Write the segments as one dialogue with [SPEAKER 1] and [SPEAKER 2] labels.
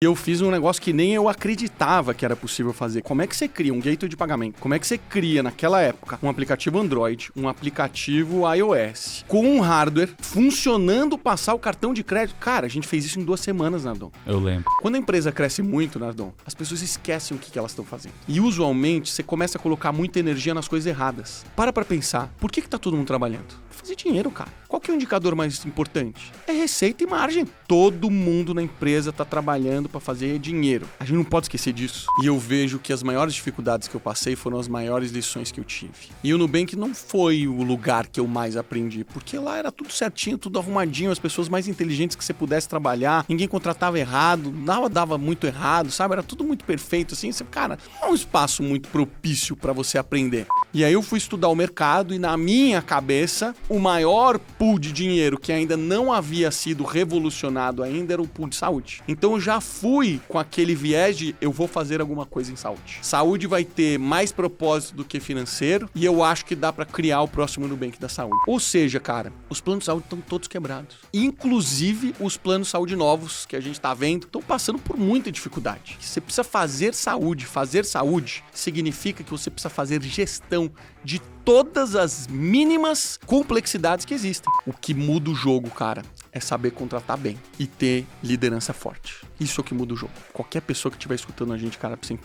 [SPEAKER 1] E eu fiz um negócio que nem eu acreditava que era possível fazer. Como é que você cria um gateway de pagamento? Como é que você cria, naquela época, um aplicativo Android, um aplicativo iOS, com um hardware, funcionando, passar o cartão de crédito? Cara, a gente fez isso em 2 semanas, Nardon.
[SPEAKER 2] Eu lembro.
[SPEAKER 1] Quando a empresa cresce muito, Nardon, as pessoas esquecem o que elas estão fazendo. E, usualmente, você começa a colocar muita energia nas coisas erradas. Para pra pensar. Por que tá todo mundo trabalhando? Fazer dinheiro, cara. Qual que é o indicador mais importante? É receita e margem. Todo mundo na empresa tá trabalhando para fazer dinheiro. A gente não pode esquecer disso. E eu vejo que as maiores dificuldades que eu passei foram as maiores lições que eu tive. E o Nubank não foi o lugar que eu mais aprendi, porque lá era tudo certinho, tudo arrumadinho, as pessoas mais inteligentes que você pudesse trabalhar, ninguém contratava errado, nada dava muito errado, sabe? Era tudo muito perfeito, assim. Você, cara, não é um espaço muito propício para você aprender. E aí eu fui estudar o mercado e, na minha cabeça, o maior pool de dinheiro que ainda não havia sido revolucionado ainda era o pool de saúde. Então eu já fui com aquele viés de eu vou fazer alguma coisa em saúde. Saúde vai ter mais propósito do que financeiro e eu acho que dá pra criar o próximo Nubank da saúde. Ou seja, cara, os planos de saúde estão todos quebrados. Inclusive os planos de saúde novos que a gente tá vendo estão passando por muita dificuldade. Você precisa fazer saúde. Fazer saúde significa que você precisa fazer gestão de todas as mínimas complexidades que existem. O que muda o jogo, cara, é saber contratar bem e ter liderança forte. Isso é o que muda o jogo. Qualquer pessoa que estiver escutando a gente, cara, precisa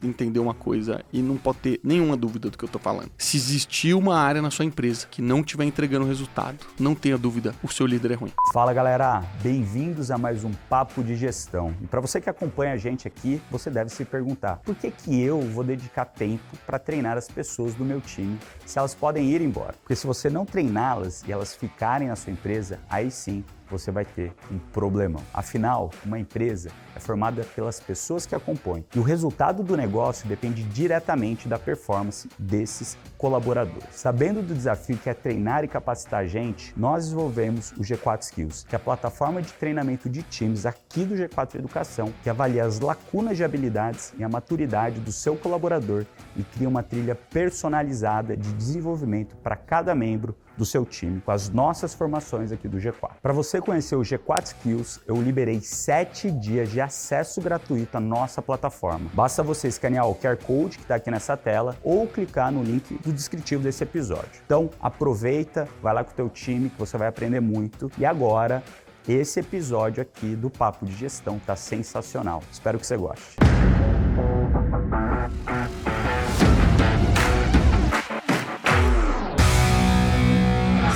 [SPEAKER 1] entender uma coisa e não pode ter nenhuma dúvida do que eu tô falando. Se existir uma área na sua empresa que não estiver entregando resultado, não tenha dúvida, o seu líder é ruim.
[SPEAKER 3] Fala, galera! Bem-vindos a mais um Papo de Gestão. E para você que acompanha a gente aqui, você deve se perguntar, por que eu vou dedicar tempo para treinar as pessoas do meu time se elas podem ir embora? Porque se você não treiná-las e elas ficarem na sua empresa, aí sim você vai ter um problemão. Afinal, uma empresa é formada pelas pessoas que a compõem e o resultado do negócio depende diretamente da performance desses colaboradores. Sabendo do desafio que é treinar e capacitar a gente, nós desenvolvemos o G4 Skills, que é a plataforma de treinamento de times aqui do G4 Educação, que avalia as lacunas de habilidades e a maturidade do seu colaborador e cria uma trilha personalizada de desenvolvimento para cada membro do seu time, com as nossas formações aqui do G4. Para você conhecer o G4 Skills, eu liberei 7 dias de acesso gratuito à nossa plataforma. Basta você escanear o QR Code que está aqui nessa tela ou clicar no link do descritivo desse episódio. Então, aproveita, vai lá com o teu time que você vai aprender muito. E agora, esse episódio aqui do Papo de Gestão tá sensacional. Espero que você goste.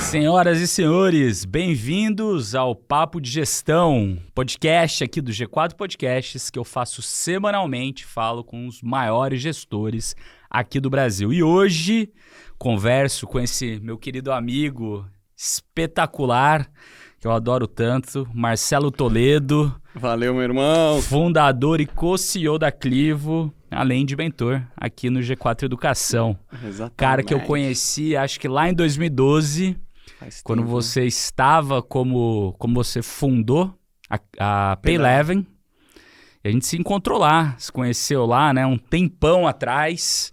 [SPEAKER 2] Senhoras e senhores, bem-vindos ao Papo de Gestão, podcast aqui do G4 Podcasts, que eu faço semanalmente, falo com os maiores gestores aqui do Brasil. E hoje converso com esse meu querido amigo espetacular, que eu adoro tanto, Marcelo Toledo.
[SPEAKER 1] Valeu, meu irmão!
[SPEAKER 2] Fundador e co-CEO da Clivo, além de mentor aqui no G4 Educação.
[SPEAKER 1] Exatamente.
[SPEAKER 2] Cara que eu conheci, acho que lá em 2012... Quando você estava como você fundou a Payleven, e a gente se encontrou lá, se conheceu lá, né, um tempão atrás.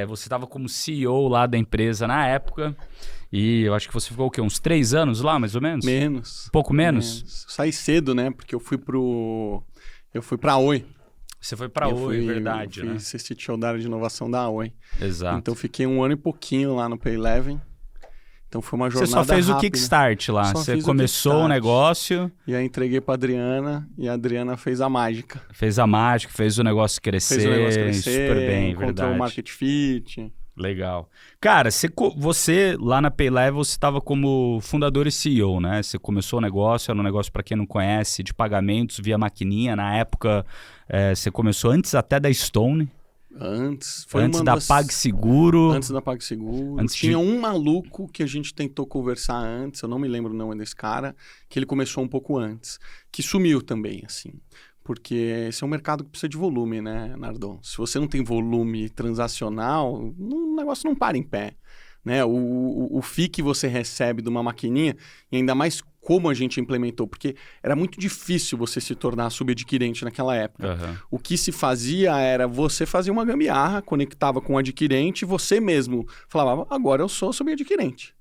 [SPEAKER 2] Você estava como CEO lá da empresa na época, e eu acho que você ficou o quê? Uns 3 anos lá, mais ou menos?
[SPEAKER 1] Menos.
[SPEAKER 2] Um pouco menos?
[SPEAKER 1] Saí cedo, né, porque eu fui pra Oi.
[SPEAKER 2] Você foi pra Oi, verdade,
[SPEAKER 1] né? Eu fui assistir show da área de inovação da Oi.
[SPEAKER 2] Exato.
[SPEAKER 1] Então fiquei 1 ano e pouquinho lá no Payleven. Então foi uma jornada rápida.
[SPEAKER 2] Você só fez o Kickstart lá, você começou o negócio...
[SPEAKER 1] E aí entreguei pra Adriana, e a Adriana fez a mágica.
[SPEAKER 2] Fez a mágica, fez o negócio crescer, super bem,
[SPEAKER 1] encontrou
[SPEAKER 2] verdade.
[SPEAKER 1] o Market Fit.
[SPEAKER 2] Legal. Cara, você lá na Payleven, você estava como fundador e CEO, né? Você começou o negócio, era um negócio, para quem não conhece, de pagamentos via maquininha. Na época, você começou antes até da Stone.
[SPEAKER 1] Antes
[SPEAKER 2] da PagSeguro.
[SPEAKER 1] Antes da PagSeguro. Tinha um maluco que a gente tentou conversar antes, eu não me lembro o nome desse cara, que ele começou um pouco antes, que sumiu também, assim. Porque esse é um mercado que precisa de volume, né, Nardon? Se você não tem volume transacional, o negócio não para em pé. Né? O FII que você recebe de uma maquininha, e ainda mais como a gente implementou, porque era muito difícil você se tornar subadquirente naquela época.
[SPEAKER 2] Uhum.
[SPEAKER 1] O que se fazia era você fazia uma gambiarra, conectava com o adquirente, e você mesmo falava, agora eu sou subadquirente.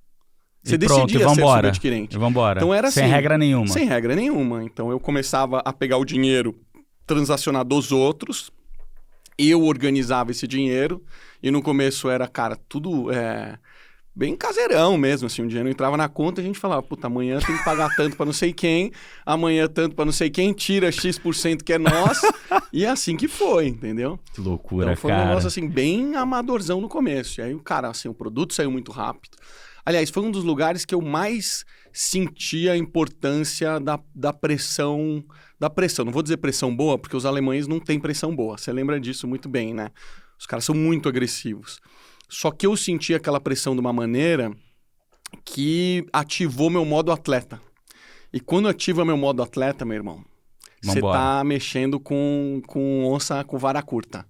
[SPEAKER 1] Você decidia ser subadquirente.
[SPEAKER 2] Vambora.
[SPEAKER 1] Então era
[SPEAKER 2] sem
[SPEAKER 1] assim,
[SPEAKER 2] regra nenhuma.
[SPEAKER 1] Sem regra nenhuma. Então eu começava a pegar o dinheiro transacionar dos outros, eu organizava esse dinheiro, e no começo era, cara, tudo bem caseirão mesmo, assim, o dinheiro entrava na conta e a gente falava, puta, amanhã tem que pagar tanto pra não sei quem, amanhã tanto pra não sei quem, tira X% que é nosso, e é assim que foi, entendeu?
[SPEAKER 2] Que loucura,
[SPEAKER 1] então, foi
[SPEAKER 2] cara.
[SPEAKER 1] um negócio, assim, bem amadorzão no começo, e aí, cara, assim, o produto saiu muito rápido. Aliás, foi um dos lugares que eu mais senti a importância da pressão, não vou dizer pressão boa, porque os alemães não têm pressão boa, você lembra disso muito bem, né? Os caras são muito agressivos. Só que eu senti aquela pressão de uma maneira que ativou meu modo atleta. E quando ativa meu modo atleta, meu irmão, você tá mexendo com onça com vara curta.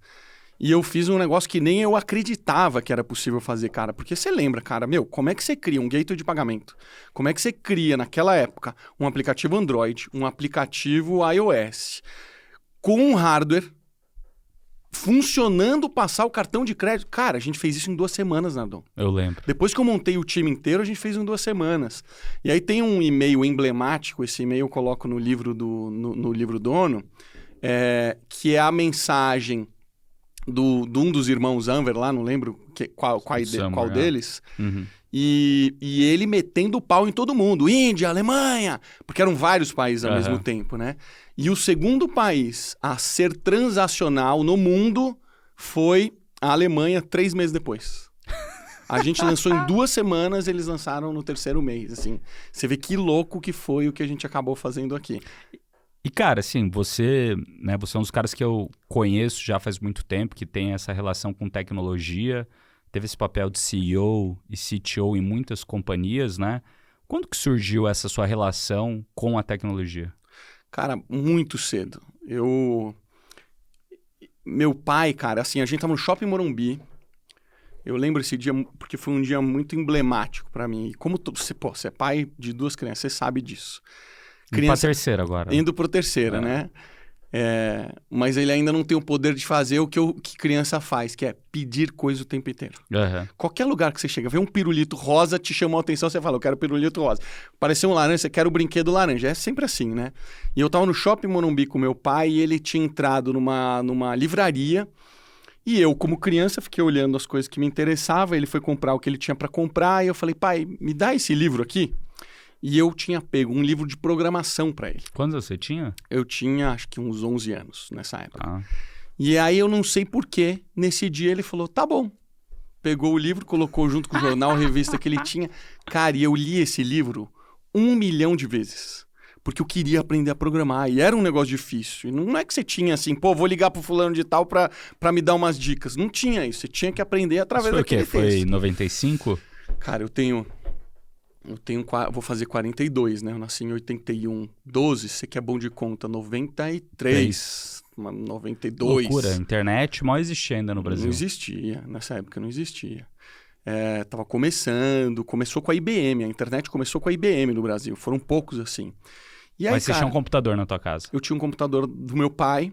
[SPEAKER 1] E eu fiz um negócio que nem eu acreditava que era possível fazer, cara. Porque você lembra, cara, como é que você cria um gateway de pagamento? Como é que você cria, naquela época, um aplicativo Android, um aplicativo iOS, com um hardware funcionando, passar o cartão de crédito? Cara, a gente fez isso em 2 semanas, Nardon.
[SPEAKER 2] Eu lembro.
[SPEAKER 1] Depois que eu montei o time inteiro, a gente fez em 2 semanas. E aí tem um e-mail emblemático, esse e-mail eu coloco no livro no livro dono, que é a mensagem de um dos irmãos Anver lá, não lembro qual deles,
[SPEAKER 2] Uhum.
[SPEAKER 1] e ele metendo o pau em todo mundo, Índia, Alemanha, porque eram vários países ao mesmo tempo, né? E o segundo país a ser transacional no mundo foi a Alemanha 3 meses depois. A gente lançou em 2 semanas, eles lançaram no 3º mês, assim. Você vê que louco que foi o que a gente acabou fazendo aqui.
[SPEAKER 2] E, cara, assim, você é um dos caras que eu conheço já faz muito tempo, que tem essa relação com tecnologia, teve esse papel de CEO e CTO em muitas companhias, né? Quando que surgiu essa sua relação com a tecnologia?
[SPEAKER 1] Cara, muito cedo. Meu pai, cara, assim, a gente tava no Shopping Morumbi. Eu lembro esse dia porque foi um dia muito emblemático pra mim. E como você é pai de 2 crianças, você sabe disso.
[SPEAKER 2] Indo pra terceira agora.
[SPEAKER 1] Indo pro terceira, né? Mas ele ainda não tem o poder de fazer o que criança faz, que é pedir coisa o tempo inteiro.
[SPEAKER 2] Uhum.
[SPEAKER 1] Qualquer lugar que você chega, vê um pirulito rosa, te chamou a atenção, você fala, eu quero pirulito rosa. Pareceu um laranja, você quer o brinquedo laranja. É sempre assim, né? E eu tava no Shopping Morumbi com meu pai e ele tinha entrado numa livraria e eu, como criança, fiquei olhando as coisas que me interessavam. Ele foi comprar o que ele tinha para comprar e eu falei, pai, me dá esse livro aqui. E eu tinha pego um livro de programação para ele.
[SPEAKER 2] Quantos você tinha?
[SPEAKER 1] Eu tinha, acho que uns 11 anos nessa época.
[SPEAKER 2] Ah.
[SPEAKER 1] E aí eu não sei porquê, nesse dia ele falou, tá bom. Pegou o livro, colocou junto com o jornal, a revista que ele tinha. Cara, e eu li esse livro 1 milhão de vezes. Porque eu queria aprender a programar. E era um negócio difícil. E não é que você tinha assim, pô, vou ligar pro fulano de tal pra me dar umas dicas. Não tinha isso. Você tinha que aprender através daquele texto.
[SPEAKER 2] Foi 95?
[SPEAKER 1] Cara, eu tenho, vou fazer 42, né? Eu nasci em 81. 12, você que é bom de conta, 93, 92.
[SPEAKER 2] Loucura, a internet mal existia ainda no Brasil.
[SPEAKER 1] Não existia, nessa época não existia. Tava começou com a IBM, a internet começou com a IBM no Brasil, foram poucos assim. E aí,
[SPEAKER 2] mas você tinha um computador na tua casa?
[SPEAKER 1] Eu tinha um computador do meu pai,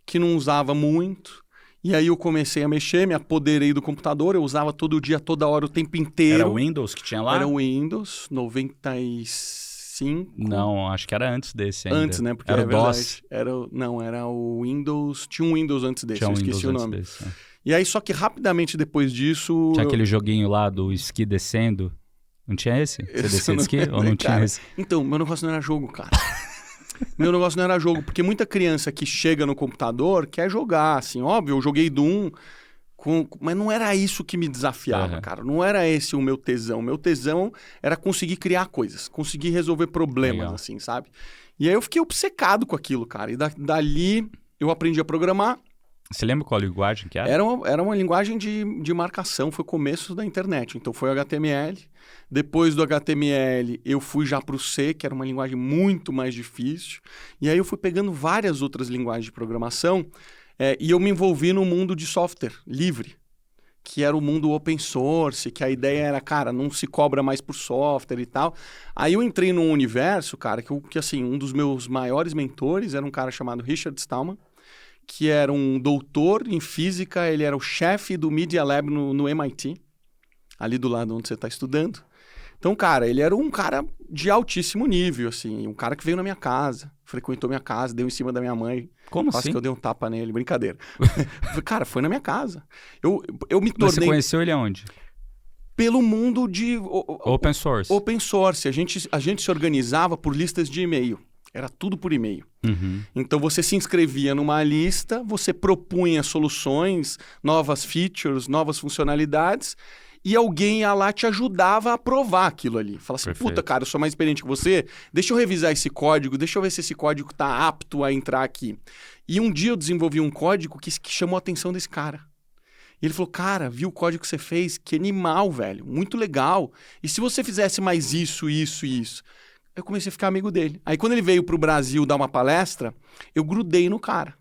[SPEAKER 1] que não usava muito. E aí eu comecei a mexer, me apoderei do computador, eu usava todo dia, toda hora, o tempo inteiro.
[SPEAKER 2] Era o Windows que tinha lá?
[SPEAKER 1] Era o Windows, 95.
[SPEAKER 2] Não, acho que era antes desse ainda.
[SPEAKER 1] Antes, né? Porque
[SPEAKER 2] era o DOS.
[SPEAKER 1] Era o Windows, tinha um Windows antes desse, eu esqueci o nome.
[SPEAKER 2] Desse, é.
[SPEAKER 1] E aí, só que rapidamente depois disso...
[SPEAKER 2] Tinha aquele joguinho lá do esqui descendo. Não tinha esse? Você descia de esqui ou não tinha esse?
[SPEAKER 1] Então, meu negócio não era jogo, cara. Meu negócio não era jogo, porque muita criança que chega no computador quer jogar, assim, óbvio, eu joguei Doom, mas não era isso que me desafiava, cara. Não era esse o meu tesão. O meu tesão era conseguir criar coisas, conseguir resolver problemas, assim, sabe? E aí eu fiquei obcecado com aquilo, cara. E dali eu aprendi a programar.
[SPEAKER 2] Você lembra qual linguagem que era?
[SPEAKER 1] Era uma linguagem de marcação, foi o começo da internet. Então foi o HTML. Depois do HTML, eu fui já para o C, que era uma linguagem muito mais difícil. E aí eu fui pegando várias outras linguagens de programação e eu me envolvi no mundo de software livre, que era o mundo open source, que a ideia era, cara, não se cobra mais por software e tal. Aí eu entrei num universo, cara, que assim, um dos meus maiores mentores era um cara chamado Richard Stallman, que era um doutor em física, ele era o chefe do Media Lab no MIT, ali do lado onde você está estudando. Então, cara, ele era um cara de altíssimo nível, assim. Um cara que veio na minha casa, frequentou minha casa, deu em cima da minha mãe.
[SPEAKER 2] Como
[SPEAKER 1] Quase
[SPEAKER 2] assim?
[SPEAKER 1] que eu dei um tapa nele, brincadeira. Cara, foi na minha casa. Eu me tornei...
[SPEAKER 2] Você conheceu ele aonde?
[SPEAKER 1] Pelo mundo de...
[SPEAKER 2] Open source.
[SPEAKER 1] Open source. A gente se organizava por listas de e-mail. Era tudo por e-mail.
[SPEAKER 2] Uhum.
[SPEAKER 1] Então, você se inscrevia numa lista, você propunha soluções, novas features, novas funcionalidades, e alguém ia lá te ajudava a aprovar aquilo ali. Fala assim,
[SPEAKER 2] Perfeito.
[SPEAKER 1] puta, cara, eu sou mais experiente que você, deixa eu revisar esse código, deixa eu ver se esse código está apto a entrar aqui. E um dia eu desenvolvi um código que chamou a atenção desse cara. E ele falou, cara, viu o código que você fez? Que animal, velho, muito legal. E se você fizesse mais isso, isso e isso? Eu comecei a ficar amigo dele. Aí quando ele veio pro Brasil dar uma palestra, eu grudei no cara.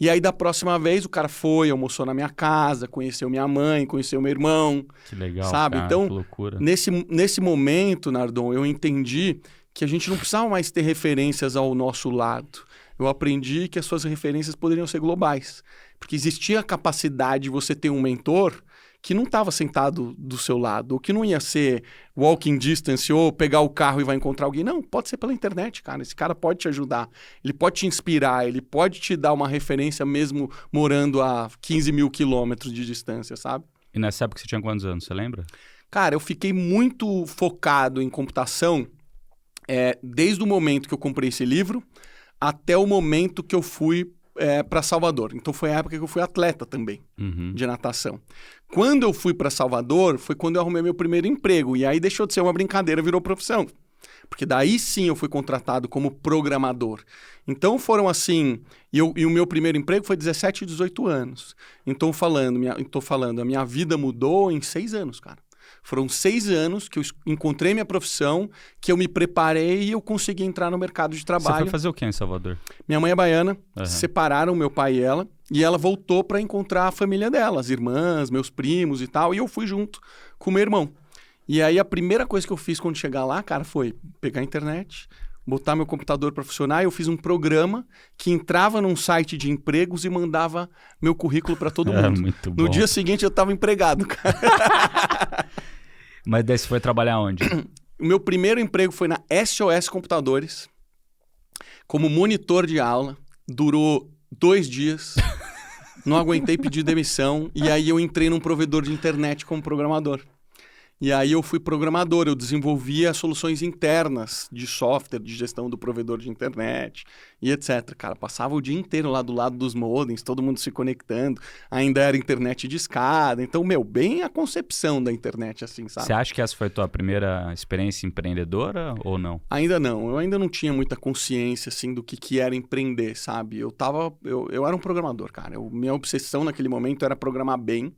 [SPEAKER 1] E aí da próxima vez o cara foi, almoçou na minha casa, conheceu minha mãe, conheceu meu irmão.
[SPEAKER 2] Que legal,
[SPEAKER 1] sabe?
[SPEAKER 2] cara,
[SPEAKER 1] Então,
[SPEAKER 2] que loucura.
[SPEAKER 1] Nesse momento, Nardon, eu entendi que a gente não precisava mais ter referências ao nosso lado. Eu aprendi que as suas referências poderiam ser globais. Porque existia a capacidade de você ter um mentor que não estava sentado do seu lado, ou que não ia ser walking distance, ou pegar o carro e vai encontrar alguém. Não, pode ser pela internet, cara. Esse cara pode te ajudar, ele pode te inspirar, ele pode te dar uma referência mesmo morando a 15 mil quilômetros de distância, sabe?
[SPEAKER 2] E nessa época você tinha quantos anos, você lembra?
[SPEAKER 1] Cara, eu fiquei muito focado em computação desde o momento que eu comprei esse livro até o momento que eu fui para Salvador. Então foi a época que eu fui atleta também, de natação. Quando eu fui para Salvador, foi quando eu arrumei meu primeiro emprego. E aí deixou de ser uma brincadeira, virou profissão. Porque daí sim eu fui contratado como programador. Então foram assim... E o meu primeiro emprego foi 17, 18 anos. Então a minha vida mudou em 6 anos, cara. Foram 6 anos que eu encontrei minha profissão, que eu me preparei e eu consegui entrar no mercado de trabalho.
[SPEAKER 2] Você foi fazer o que em Salvador?
[SPEAKER 1] Minha mãe é baiana, separaram meu pai e ela voltou para encontrar a família dela, as irmãs, meus primos e tal, e eu fui junto com meu irmão. E aí a primeira coisa que eu fiz quando chegar lá, cara, foi pegar a internet, botar meu computador para funcionar, e eu fiz um programa que entrava num site de empregos e mandava meu currículo para todo mundo.
[SPEAKER 2] Muito bom.
[SPEAKER 1] No dia seguinte eu estava empregado, cara.
[SPEAKER 2] Mas daí você foi trabalhar onde?
[SPEAKER 1] O meu primeiro emprego foi na SOS Computadores, como monitor de aula. Durou 2 dias. Não aguentei pedir demissão. E aí eu entrei num provedor de internet como programador. E aí eu fui programador, eu desenvolvia soluções internas de software, de gestão do provedor de internet e etc. Cara, passava o dia inteiro lá do lado dos modems, todo mundo se conectando, ainda era internet de escada. Então, bem a concepção da internet, assim, sabe?
[SPEAKER 2] Você acha que essa foi a tua primeira experiência empreendedora ou não?
[SPEAKER 1] Ainda não, eu ainda não tinha muita consciência, assim, do que era empreender, sabe? Eu era um programador, cara. Minha obsessão naquele momento era programar bem.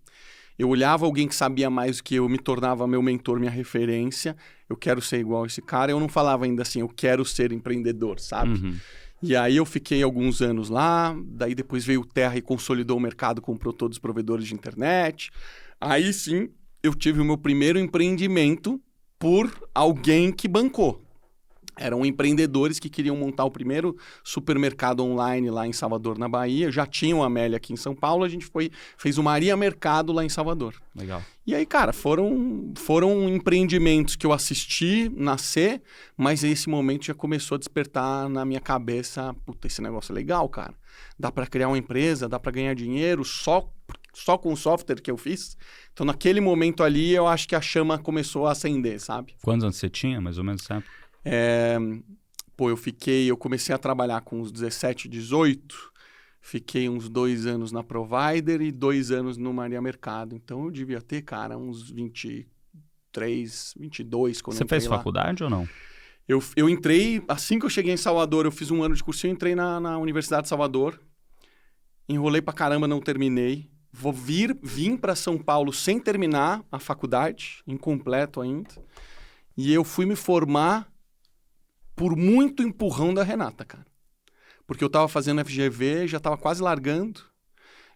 [SPEAKER 1] Eu olhava alguém que sabia mais do que eu, me tornava meu mentor, minha referência. Eu quero ser igual a esse cara. Eu não falava ainda assim, eu quero ser empreendedor, sabe? E aí eu fiquei alguns anos lá. Daí depois veio o Terra e consolidou o mercado, comprou todos os provedores de internet. Aí sim, eu tive o meu primeiro empreendimento por alguém que bancou. Eram empreendedores que queriam montar o primeiro supermercado online lá em Salvador, na Bahia. Já tinham a Amélia aqui em São Paulo, a gente fez o Maria Mercado lá em Salvador.
[SPEAKER 2] Legal.
[SPEAKER 1] E aí, cara, foram empreendimentos que eu assisti nascer, mas esse momento já começou a despertar na minha cabeça, puta, esse negócio é legal, cara. Dá para criar uma empresa, dá para ganhar dinheiro só com o software que eu fiz. Então, naquele momento ali, eu acho que a chama começou a acender, sabe?
[SPEAKER 2] Quantos anos você tinha, mais ou menos, sabe?
[SPEAKER 1] Eu comecei a trabalhar com uns 17, 18, fiquei uns 2 anos na Provider e 2 anos no Maria Mercado. Então eu devia ter, cara, uns 23, 22 quando eu entrei lá.
[SPEAKER 2] Você fez faculdade ou não?
[SPEAKER 1] Eu entrei, assim que eu cheguei em Salvador, eu fiz um ano de cursinho, entrei na Universidade de Salvador, enrolei pra caramba, não terminei. Vim para São Paulo sem terminar a faculdade, incompleto ainda, e eu fui me formar por muito empurrão da Renata, cara. Porque eu tava fazendo FGV, já tava quase largando.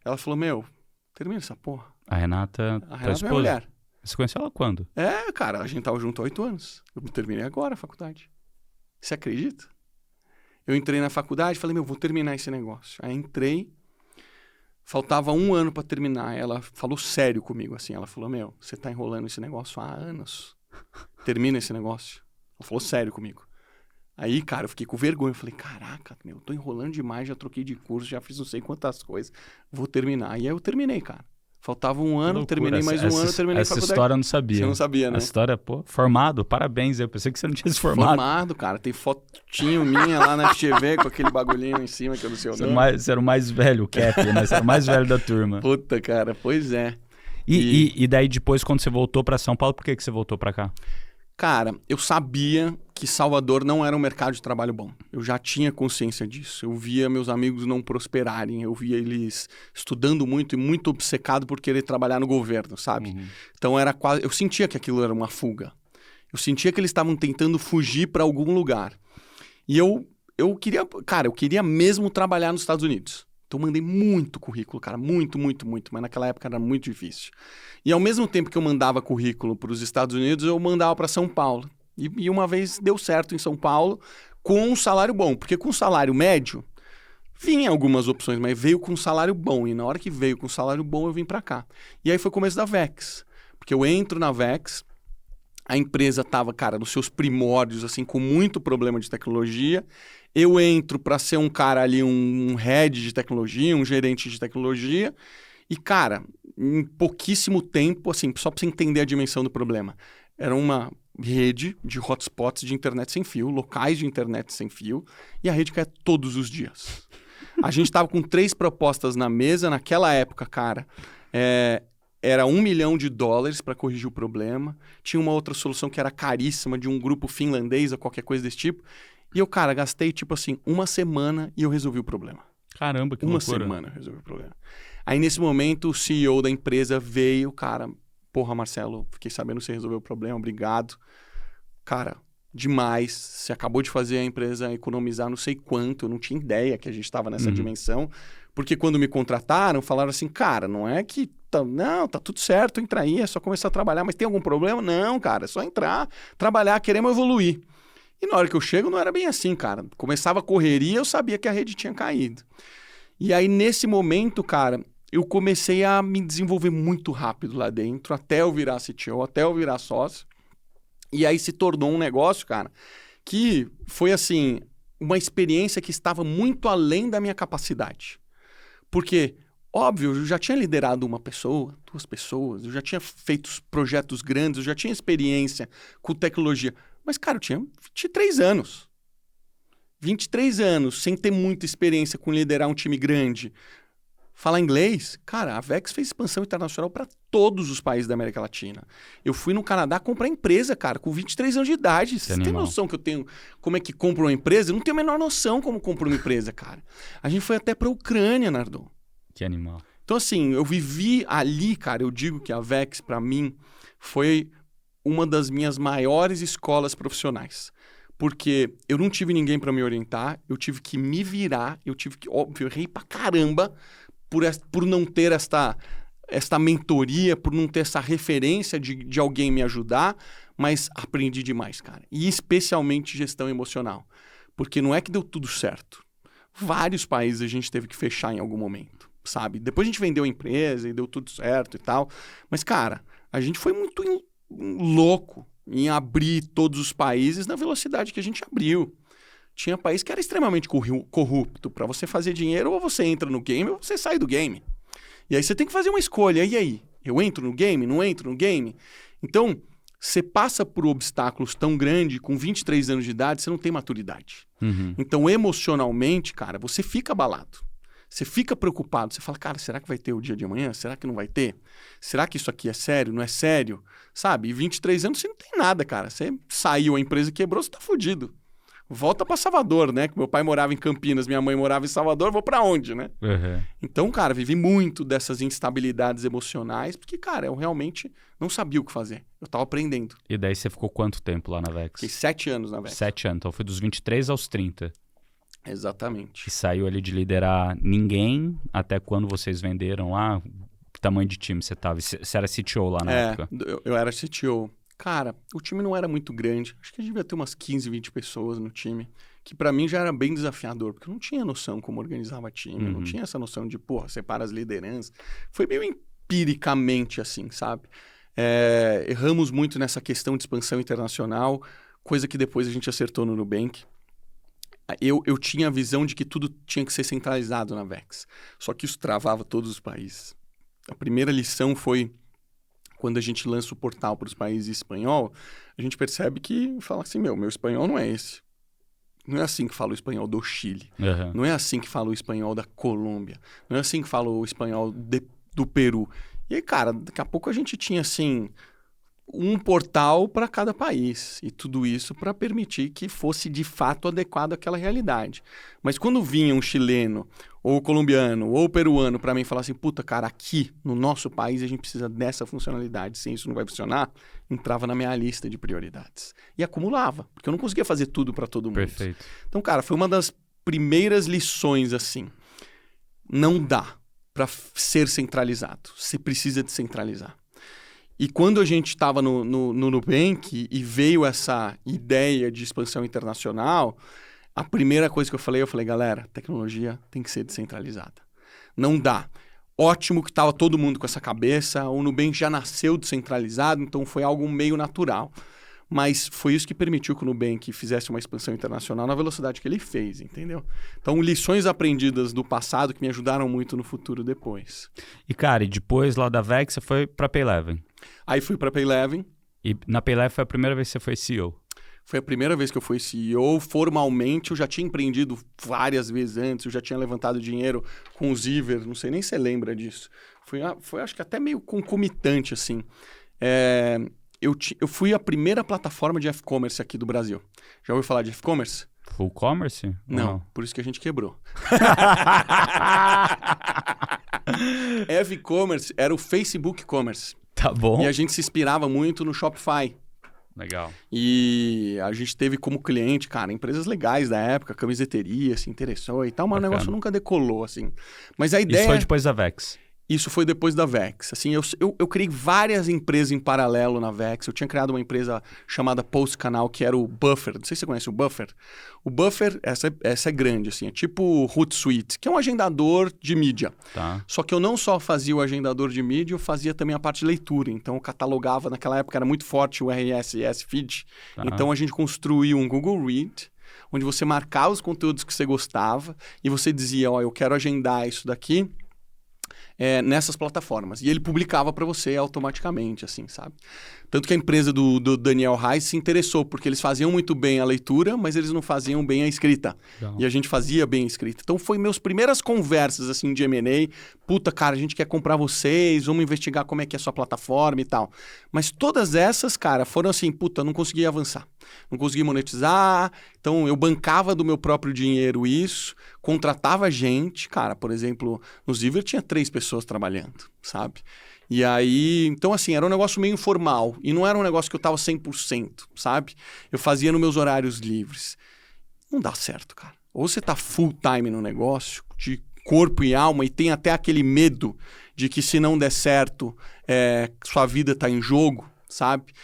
[SPEAKER 1] Ela falou, termina essa porra.
[SPEAKER 2] A Renata
[SPEAKER 1] é minha mulher.
[SPEAKER 2] Você conheceu ela quando?
[SPEAKER 1] Cara, a gente tava junto há 8 anos. Eu terminei agora a faculdade. Você acredita? Eu entrei na faculdade, falei, vou terminar esse negócio. Aí entrei, faltava 1 ano pra terminar. Ela falou sério comigo, assim. Ela falou, você tá enrolando esse negócio há anos. termina esse negócio. Ela falou sério comigo. Aí, cara, eu fiquei com vergonha. Eu falei, caraca, eu tô enrolando demais, já troquei de curso, já fiz não sei quantas coisas. Vou terminar. E aí eu terminei, cara. Faltava um ano, terminei mais um ano, terminei a faculdade.
[SPEAKER 2] Essa história eu não sabia.
[SPEAKER 1] Você não sabia, né?
[SPEAKER 2] Essa história, formado, parabéns. Eu pensei que você não tinha se formado.
[SPEAKER 1] Formado, cara. Tem fotinho minha lá na FGV com aquele bagulhinho em cima que eu não sei o nome.
[SPEAKER 2] Você era o mais velho, o Cap, né? Você era o mais velho da turma.
[SPEAKER 1] Puta, cara, pois é.
[SPEAKER 2] E daí depois, quando você voltou pra São Paulo, por que você voltou pra cá?
[SPEAKER 1] Cara, eu sabia que Salvador não era um mercado de trabalho bom. Eu já tinha consciência disso. Eu via meus amigos não prosperarem. Eu via eles estudando muito e muito obcecado por querer trabalhar no governo, sabe? Uhum. Então era quase... Eu sentia que aquilo era uma fuga. Eu sentia que eles estavam tentando fugir para algum lugar. E eu queria... Cara, eu queria mesmo trabalhar nos Estados Unidos. Então, eu mandei muito currículo, cara. Muito. Mas naquela época era muito difícil. E ao mesmo tempo que eu mandava currículo para os Estados Unidos, eu mandava para São Paulo. E uma vez deu certo em São Paulo com um salário bom. Porque com salário médio, vinha algumas opções, mas veio com um salário bom. E na hora que veio com um salário bom, eu vim para cá. E aí foi o começo da Vex. Porque eu entro na Vex, a empresa estava, cara, nos seus primórdios, assim, com muito problema de tecnologia. Eu entro para ser um cara ali, um head de tecnologia, um gerente de tecnologia. E, cara, em pouquíssimo tempo, assim, só para você entender a dimensão do problema, era uma rede de hotspots de internet sem fio, locais de internet sem fio, e a rede caia todos os dias. A gente estava com 3 propostas na mesa naquela época, cara. Era $1 milhão para corrigir o problema. Tinha uma outra solução que era caríssima, de um grupo finlandês ou qualquer coisa desse tipo. E eu, cara, gastei, tipo assim, 1 semana e eu resolvi o problema.
[SPEAKER 2] Caramba, que
[SPEAKER 1] loucura. 1 semana eu resolvi o problema. Aí, nesse momento, o CEO da empresa veio, cara, porra, Marcelo, fiquei sabendo que você resolveu o problema, obrigado. Cara, demais. Você acabou de fazer a empresa economizar não sei quanto, eu não tinha ideia que a gente estava nessa dimensão. Porque quando me contrataram, falaram assim, cara, não é que... tá tudo certo, entra aí, é só começar a trabalhar, mas tem algum problema? Não, cara, é só entrar, trabalhar, queremos evoluir. E na hora que eu chego, não era bem assim, cara. Começava a correria, eu sabia que a rede tinha caído. E aí, nesse momento, cara, eu comecei a me desenvolver muito rápido lá dentro, até eu virar CTO, até eu virar sócio. E aí se tornou um negócio, cara, que foi, assim, uma experiência que estava muito além da minha capacidade. Porque, óbvio, eu já tinha liderado 1 pessoa, 2 pessoas, eu já tinha feito projetos grandes, eu já tinha experiência com tecnologia. Mas, cara, eu tinha 23 anos. 23 anos, sem ter muita experiência com liderar um time grande. Falar inglês, cara, a Vex fez expansão internacional para todos os países da América Latina. Eu fui no Canadá comprar empresa, cara, com 23 anos de idade. Você tem noção que eu tenho como é que compro uma empresa? Eu não tenho a menor noção como compro uma empresa, cara. A gente foi até para a Ucrânia, Nardon.
[SPEAKER 2] Que animal.
[SPEAKER 1] Então, assim, eu vivi ali, cara, eu digo que a Vex, para mim, foi uma das minhas maiores escolas profissionais. Porque eu não tive ninguém para me orientar, eu tive que me virar, eu tive que, óbvio, eu errei pra caramba por não ter esta mentoria, por não ter essa referência de alguém me ajudar, mas aprendi demais, cara. E especialmente gestão emocional. Porque não é que deu tudo certo. Vários países a gente teve que fechar em algum momento, sabe? Depois a gente vendeu a empresa e deu tudo certo e tal. Mas, cara, a gente foi muito louco em abrir todos os países na velocidade que a gente abriu. Tinha país que era extremamente corrupto. Para você fazer dinheiro, ou você entra no game ou você sai do game. E aí você tem que fazer uma escolha. E aí? Eu entro no game? Não entro no game? Então, você passa por obstáculos tão grandes, com 23 anos de idade, você não tem maturidade. Então, emocionalmente, cara, você fica abalado. Você fica preocupado, você fala, cara, será que vai ter o dia de amanhã? Será que não vai ter? Será que isso aqui é sério? Não é sério? Sabe? E 23 anos você não tem nada, cara. Você saiu, a empresa quebrou, você tá fudido. Volta pra Salvador, né? Que meu pai morava em Campinas, minha mãe morava em Salvador, vou pra onde, né? Então, cara, vivi muito dessas instabilidades emocionais, porque, cara, eu realmente não sabia o que fazer. Eu tava aprendendo.
[SPEAKER 2] E daí você ficou quanto tempo lá na Vex?
[SPEAKER 1] Fiquei 7 anos na Vex.
[SPEAKER 2] 7 anos, então foi dos 23 aos 30.
[SPEAKER 1] Exatamente.
[SPEAKER 2] E saiu ali de liderar ninguém até quando vocês venderam lá? Que tamanho de time você tava? Você era CTO lá na época?
[SPEAKER 1] Eu era CTO. Cara, o time não era muito grande. Acho que a gente devia ter umas 15, 20 pessoas no time. Que pra mim já era bem desafiador, porque eu não tinha noção como organizava time. Não tinha essa noção de, porra, separa as lideranças. Foi meio empiricamente assim, sabe? Erramos muito nessa questão de expansão internacional, coisa que depois a gente acertou no Nubank. Eu tinha a visão de que tudo tinha que ser centralizado na Vex. Só que isso travava todos os países. A primeira lição foi, quando a gente lança o portal para os países espanhol, a gente percebe que fala assim, meu espanhol não é esse. Não é assim que fala o espanhol do Chile.
[SPEAKER 2] Uhum.
[SPEAKER 1] Não é assim que fala o espanhol da Colômbia. Não é assim que fala o espanhol do Peru. E aí, cara, daqui a pouco a gente tinha, assim, um portal para cada país. E tudo isso para permitir que fosse, de fato, adequado àquela realidade. Mas quando vinha um chileno, ou colombiano, ou peruano para mim falar assim, puta, cara, aqui no nosso país a gente precisa dessa funcionalidade, sem isso não vai funcionar, entrava na minha lista de prioridades. E acumulava, porque eu não conseguia fazer tudo para todo mundo.
[SPEAKER 2] Perfeito.
[SPEAKER 1] Então, cara, foi uma das primeiras lições, assim. Não dá para ser centralizado. Você precisa descentralizar. E quando a gente estava no Nubank e veio essa ideia de expansão internacional, a primeira coisa que eu falei, galera, tecnologia tem que ser descentralizada. Não dá. Ótimo que estava todo mundo com essa cabeça, o Nubank já nasceu descentralizado, então foi algo meio natural. Mas foi isso que permitiu que o Nubank fizesse uma expansão internacional na velocidade que ele fez, entendeu? Então, lições aprendidas do passado que me ajudaram muito no futuro depois.
[SPEAKER 2] E, cara, depois lá da Vex, você foi pra Payleven.
[SPEAKER 1] Aí fui pra Payleven.
[SPEAKER 2] E na Payleven foi a primeira vez que você foi CEO?
[SPEAKER 1] Foi a primeira vez que eu fui CEO. Formalmente, eu já tinha empreendido várias vezes antes, eu já tinha levantado dinheiro com o Ziver, não sei nem se você lembra disso. Foi acho que até meio concomitante, assim. Eu fui a primeira plataforma de e-commerce aqui do Brasil. Já ouviu falar de e-commerce?
[SPEAKER 2] Full commerce?
[SPEAKER 1] Não, por isso que a gente quebrou. E-commerce era o Facebook Commerce.
[SPEAKER 2] Tá bom.
[SPEAKER 1] E a gente se inspirava muito no Shopify.
[SPEAKER 2] Legal.
[SPEAKER 1] E a gente teve como cliente, cara, empresas legais da época, camiseteria, se interessou e tal, mas o negócio nunca decolou, assim. Mas a ideia...
[SPEAKER 2] Isso foi depois da Vex?
[SPEAKER 1] Isso foi depois da Vex. Assim, eu criei várias empresas em paralelo na Vex. Eu tinha criado uma empresa chamada Post Canal, que era o Buffer. Não sei se você conhece o Buffer. O Buffer, essa é grande, assim. É tipo o Hootsuite, que é um agendador de mídia.
[SPEAKER 2] Tá.
[SPEAKER 1] Só que eu não só fazia o agendador de mídia, eu fazia também a parte de leitura. Então, eu catalogava. Naquela época era muito forte o RSS Feed.
[SPEAKER 2] Tá.
[SPEAKER 1] Então, a gente construiu um Google Read, onde você marcava os conteúdos que você gostava e você dizia, eu quero agendar isso daqui nessas plataformas. E ele publicava para você automaticamente, assim, sabe? Tanto que a empresa do Daniel Reis se interessou, porque eles faziam muito bem a leitura, mas eles não faziam bem a escrita.
[SPEAKER 2] Não.
[SPEAKER 1] E a gente fazia bem a escrita. Então, foi meus primeiras conversas, assim, de M&A. Puta, cara, a gente quer comprar vocês, vamos investigar como é que é a sua plataforma e tal. Mas todas essas, cara, foram assim, puta, não consegui avançar. Não consegui monetizar, então eu bancava do meu próprio dinheiro isso, contratava gente, cara, por exemplo, no Ziver tinha 3 pessoas trabalhando, sabe? E aí, então assim, era um negócio meio informal e não era um negócio que eu tava 100%, sabe? Eu fazia nos meus horários livres. Não dá certo, cara. Ou você tá full time no negócio, de corpo e alma, e tem até aquele medo de que se não der certo, sua vida tá em jogo, sabe?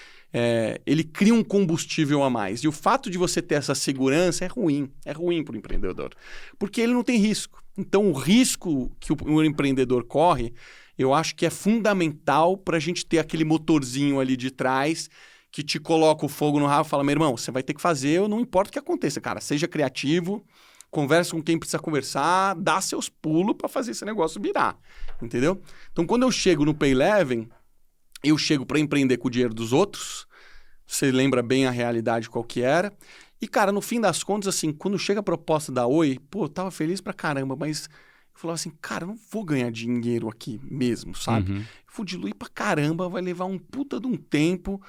[SPEAKER 1] Ele cria um combustível a mais. E o fato de você ter essa segurança é ruim para o empreendedor, porque ele não tem risco. Então, o risco que o empreendedor corre, eu acho que é fundamental para a gente ter aquele motorzinho ali de trás que te coloca o fogo no rabo e fala, meu irmão, você vai ter que fazer, não importa o que aconteça, cara, seja criativo, conversa com quem precisa conversar, dá seus pulos para fazer esse negócio virar, entendeu? Então, quando eu chego no Payleven, eu chego para empreender com o dinheiro dos outros, você lembra bem a realidade qual que era. E, cara, no fim das contas, assim, quando chega a proposta da Oi, eu tava feliz pra caramba, mas eu falava assim, cara, eu não vou ganhar dinheiro aqui mesmo, sabe?
[SPEAKER 2] Uhum.
[SPEAKER 1] Eu vou diluir pra caramba, vai levar um puta de um tempo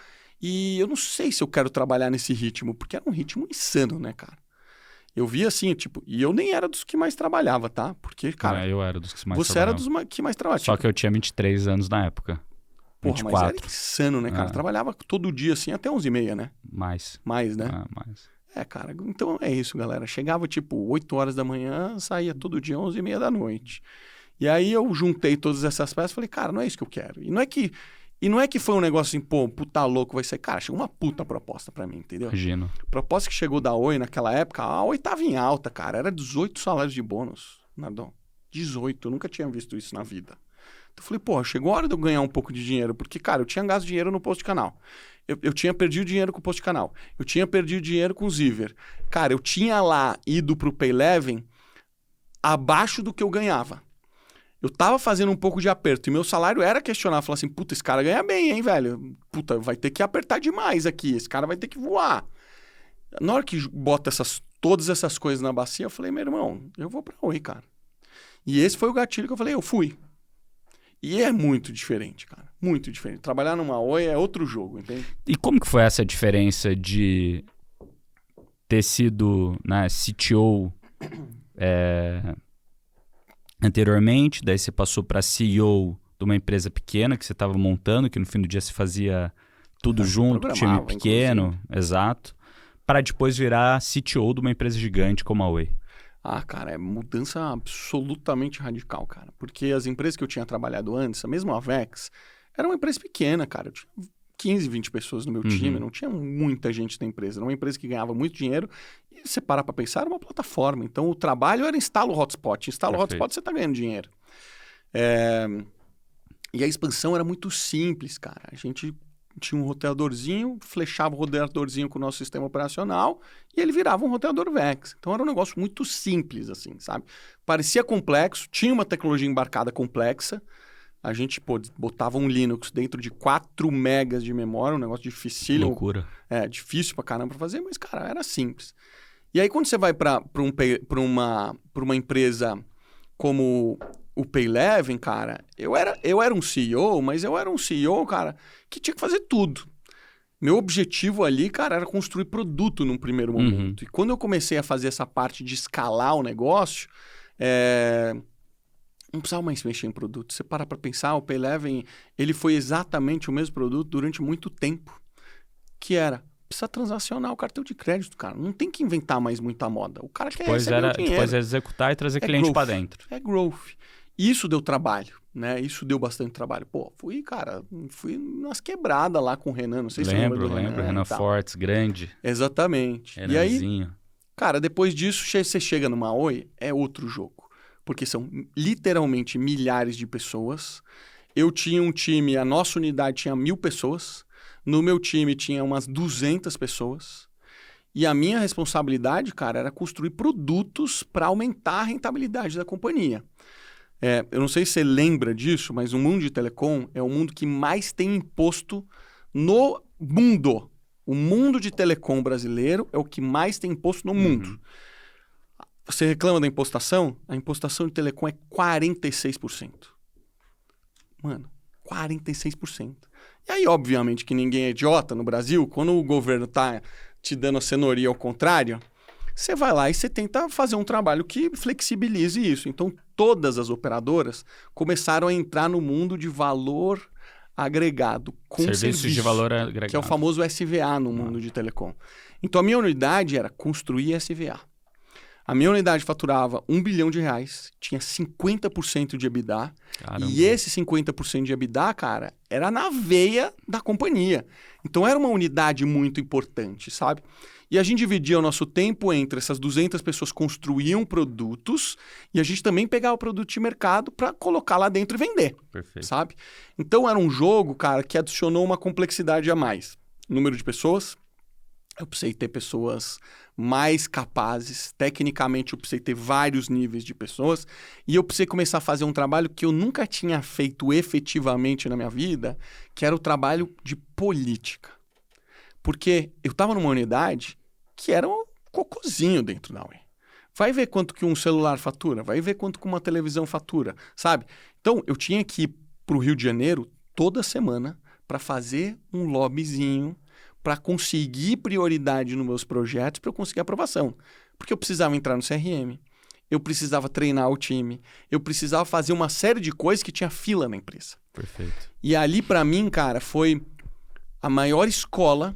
[SPEAKER 1] e eu não sei se eu quero trabalhar nesse ritmo, porque era um ritmo insano, né, cara? Eu via assim, tipo, e eu nem era dos que mais trabalhava, tá? Porque, cara...
[SPEAKER 2] eu era dos que mais
[SPEAKER 1] você
[SPEAKER 2] trabalhava.
[SPEAKER 1] era dos que mais trabalhava.
[SPEAKER 2] Só que eu tinha 23 anos na época.
[SPEAKER 1] Porra,
[SPEAKER 2] 24.
[SPEAKER 1] mas era insano, né, cara? Trabalhava todo dia, assim, até 11h30, né?
[SPEAKER 2] Mais,
[SPEAKER 1] né?
[SPEAKER 2] mais.
[SPEAKER 1] Cara, então é isso, galera. Chegava, tipo, 8 horas da manhã, saía todo dia 11h30 da noite. E aí eu juntei todas essas peças e falei, cara, não é isso que eu quero. E não é que foi um negócio assim, puta louco, vai ser. Cara, chegou uma puta proposta pra mim, entendeu?
[SPEAKER 2] Imagino.
[SPEAKER 1] Proposta que chegou da Oi naquela época, a Oi tava em alta, cara. Era 18 salários de bônus, Nardon. 18, eu nunca tinha visto isso na vida. Então eu falei, pô, chegou a hora de eu ganhar um pouco de dinheiro, porque, cara, eu tinha gasto dinheiro no posto de canal. Eu tinha perdido dinheiro com o posto de canal. Eu tinha perdido dinheiro com o Ziver. Cara, eu tinha lá ido pro Payleven abaixo do que eu ganhava. Eu tava fazendo um pouco de aperto e meu salário era questionar. Falar assim, puta, esse cara ganha bem, hein, velho? Puta, vai ter que apertar demais aqui. Esse cara vai ter que voar. Na hora que bota todas essas coisas na bacia, eu falei, meu irmão, eu vou pra Oi, cara. E esse foi o gatilho que eu falei, eu fui. E é muito diferente, cara. Muito diferente. Trabalhar numa Oi é outro jogo, entende?
[SPEAKER 2] E como que foi essa diferença de ter sido, né, CTO anteriormente, daí você passou para CEO de uma empresa pequena que você estava montando, que no fim do dia se fazia tudo junto, time pequeno, inclusive. Exato, para depois virar CTO de uma empresa gigante como a Oi?
[SPEAKER 1] Ah, cara, é mudança absolutamente radical, cara. Porque as empresas que eu tinha trabalhado antes, mesmo a Vex, era uma empresa pequena, cara. Eu tinha 15, 20 pessoas no meu time, não tinha muita gente na empresa. Era uma empresa que ganhava muito dinheiro e você parar para pensar, era uma plataforma. Então, o trabalho era instala o hotspot. Instala o hotspot, você está ganhando dinheiro. E a expansão era muito simples, cara. A gente tinha um roteadorzinho, flechava o roteadorzinho com o nosso sistema operacional e ele virava um roteador Vex. Então era um negócio muito simples, assim, sabe? Parecia complexo, tinha uma tecnologia embarcada complexa. A gente botava um Linux dentro de 4 megas de memória, um negócio dificílimo.
[SPEAKER 2] Loucura.
[SPEAKER 1] Difícil pra caramba pra fazer, mas, cara, era simples. E aí quando você vai pra uma empresa como o Payleven, cara, eu era um CEO, mas eu era um CEO, cara, que tinha que fazer tudo. Meu objetivo ali, cara, era construir produto num primeiro momento. E quando eu comecei a fazer essa parte de escalar o negócio, não precisava mais mexer em produto. Você para pensar, o Payleven, ele foi exatamente o mesmo produto durante muito tempo, que era... Precisa transacionar o cartão de crédito, cara. Não tem que inventar mais muita moda. O cara quer receber o dinheiro.
[SPEAKER 2] Depois é executar e trazer cliente para dentro.
[SPEAKER 1] É growth. Isso deu trabalho, né? Isso deu bastante trabalho. Pô, fui nas quebradas lá com o Renan. Não sei se você lembra do Renan.
[SPEAKER 2] Renan Fortes, grande.
[SPEAKER 1] Exatamente.
[SPEAKER 2] Renanzinho.
[SPEAKER 1] E aí, cara, depois disso, você chega numa Oi, é outro jogo. Porque são literalmente milhares de pessoas. Eu tinha um time, a nossa unidade tinha 1.000 pessoas. No meu time tinha umas 200 pessoas. E a minha responsabilidade, cara, era construir produtos para aumentar a rentabilidade da companhia. Eu não sei se você lembra disso, mas o mundo de telecom é o mundo que mais tem imposto no mundo. O mundo de telecom brasileiro é o que mais tem imposto no mundo. Você reclama da impostação? A impostação de telecom é 46%. Mano, 46%. E aí, obviamente, que ninguém é idiota no Brasil. Quando o governo tá te dando a cenourinha ao contrário, você vai lá e você tenta fazer um trabalho que flexibilize isso. Então, todas as operadoras começaram a entrar no mundo de valor agregado. Com
[SPEAKER 2] serviços de valor agregado.
[SPEAKER 1] Que é o famoso SVA no mundo de telecom. Então, a minha unidade era construir SVA. A minha unidade faturava R$1 bilhão, tinha 50% de EBITDA. Caramba. E esse 50% de EBITDA, cara, era na veia da companhia. Então, era uma unidade muito importante, sabe? E a gente dividia o nosso tempo entre essas 200 pessoas construíam produtos e a gente também pegava o produto de mercado para colocar lá dentro e vender.
[SPEAKER 2] Perfeito.
[SPEAKER 1] Sabe? Então, era um jogo, cara, que adicionou uma complexidade a mais. Número de pessoas. Eu precisei ter pessoas mais capazes. Tecnicamente, eu precisei ter vários níveis de pessoas. E eu precisei começar a fazer um trabalho que eu nunca tinha feito efetivamente na minha vida, que era o trabalho de política. Porque eu estava numa unidade que era um cocôzinho dentro da Oi. Vai ver quanto que um celular fatura, vai ver quanto que uma televisão fatura, sabe? Então, eu tinha que ir para o Rio de Janeiro toda semana para fazer um lobbyzinho, para conseguir prioridade nos meus projetos, para eu conseguir aprovação. Porque eu precisava entrar no CRM, eu precisava treinar o time, eu precisava fazer uma série de coisas que tinha fila na empresa.
[SPEAKER 2] Perfeito.
[SPEAKER 1] E ali, para mim, cara, foi a maior escola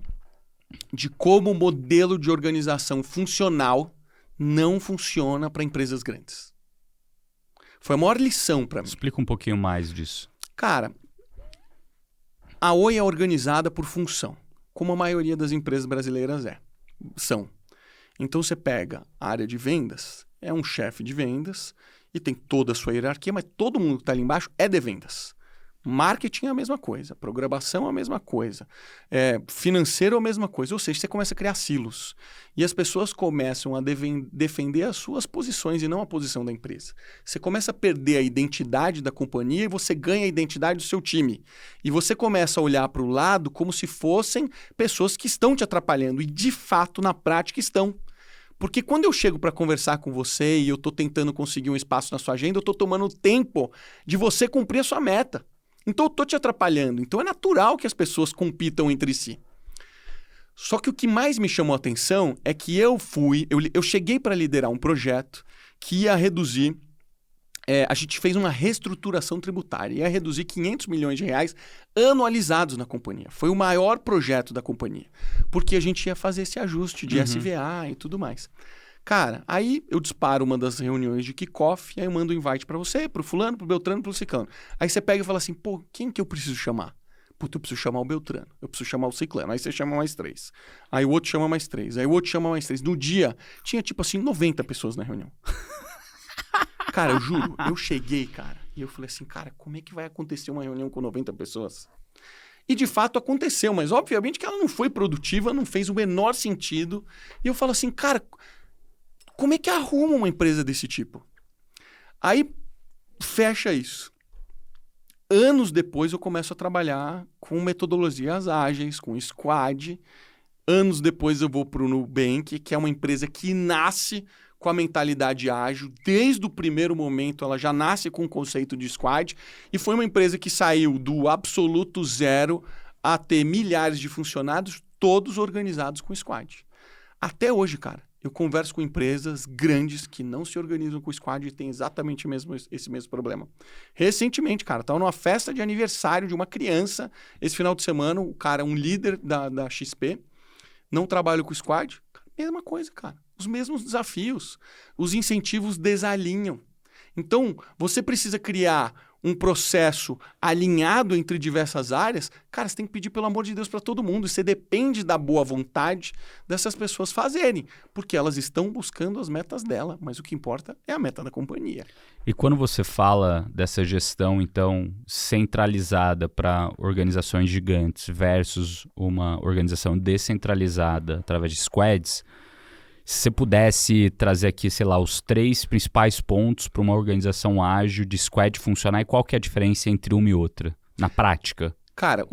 [SPEAKER 1] de como o modelo de organização funcional não funciona para empresas grandes. Foi a maior lição para mim.
[SPEAKER 2] Explica um pouquinho mais disso.
[SPEAKER 1] Cara, a Oi é organizada por função, como a maioria das empresas brasileiras são. Então você pega a área de vendas, é um chefe de vendas, e tem toda a sua hierarquia, mas todo mundo que está ali embaixo é de vendas. Marketing é a mesma coisa, programação é a mesma coisa, financeiro é a mesma coisa. Ou seja, você começa a criar silos. E as pessoas começam a defender as suas posições e não a posição da empresa. Você começa a perder a identidade da companhia e você ganha a identidade do seu time. E você começa a olhar para o lado como se fossem pessoas que estão te atrapalhando. E, de fato, na prática, estão. Porque quando eu chego para conversar com você e eu estou tentando conseguir um espaço na sua agenda, eu estou tomando tempo de você cumprir a sua meta. Então eu estou te atrapalhando. Então é natural que as pessoas compitam entre si. Só que o que mais me chamou a atenção é que eu cheguei para liderar um projeto que ia reduzir, a gente fez uma reestruturação tributária, ia reduzir 500 milhões de reais anualizados na companhia. Foi o maior projeto da companhia, porque a gente ia fazer esse ajuste de SVA e tudo mais. Cara, aí eu disparo uma das reuniões de kickoff, aí eu mando um invite para você, pro fulano, pro Beltrano, pro Ciclano. Aí você pega e fala assim, pô, quem que eu preciso chamar? Puta, eu preciso chamar o Beltrano, eu preciso chamar o Ciclano. Aí você chama mais 3. Aí o outro chama mais 3, aí o outro chama mais 3. No dia, tinha tipo assim, 90 pessoas na reunião. Cara, eu juro, eu cheguei, cara, e eu falei assim, cara, como é que vai acontecer uma reunião com 90 pessoas? E de fato aconteceu, mas obviamente que ela não foi produtiva, não fez o menor sentido. E eu falo assim, cara, como é que arruma uma empresa desse tipo? Aí fecha isso. Anos depois eu começo a trabalhar com metodologias ágeis, com squad. Anos depois eu vou para o Nubank, que é uma empresa que nasce com a mentalidade ágil. Desde o primeiro momento ela já nasce com o conceito de squad. E foi uma empresa que saiu do absoluto zero a ter milhares de funcionários, todos organizados com squad. Até hoje, cara. Eu converso com empresas grandes que não se organizam com o squad e têm exatamente esse mesmo problema. Recentemente, cara, estava numa festa de aniversário de uma criança. Esse final de semana, o cara, um líder da XP, não trabalha com o squad. Mesma coisa, cara. Os mesmos desafios. Os incentivos desalinham. Então, você precisa criar um processo alinhado entre diversas áreas. Cara, você tem que pedir, pelo amor de Deus, para todo mundo. E você depende da boa vontade dessas pessoas fazerem, porque elas estão buscando as metas dela, mas o que importa é a meta da companhia.
[SPEAKER 2] E quando você fala dessa gestão, então, centralizada para organizações gigantes versus uma organização descentralizada através de squads, se você pudesse trazer aqui, sei lá, os 3 principais pontos para uma organização ágil de squad funcionar e qual que é a diferença entre uma e outra, na prática?
[SPEAKER 1] Cara,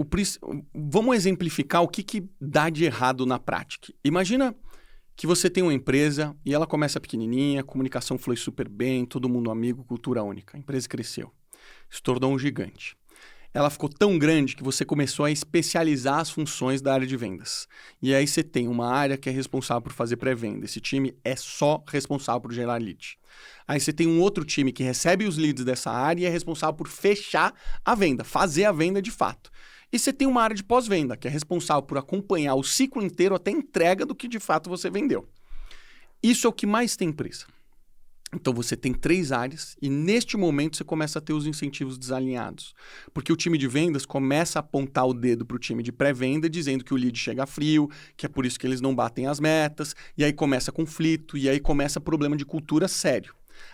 [SPEAKER 1] vamos exemplificar o que dá de errado na prática. Imagina que você tem uma empresa e ela começa pequenininha, a comunicação flui super bem, todo mundo amigo, cultura única. A empresa cresceu, se tornou um gigante. Ela ficou tão grande que você começou a especializar as funções da área de vendas. E aí você tem uma área que é responsável por fazer pré-venda. Esse time é só responsável por gerar lead. Aí você tem um outro time que recebe os leads dessa área e é responsável por fechar a venda, fazer a venda de fato. E você tem uma área de pós-venda, que é responsável por acompanhar o ciclo inteiro até a entrega do que de fato você vendeu. Isso é o que mais tem empresa. Então você tem 3 áreas e neste momento você começa a ter os incentivos desalinhados. Porque o time de vendas começa a apontar o dedo para o time de pré-venda dizendo que o lead chega frio, que é por isso que eles não batem as metas, e aí começa conflito, e aí começa problema de cultura sério.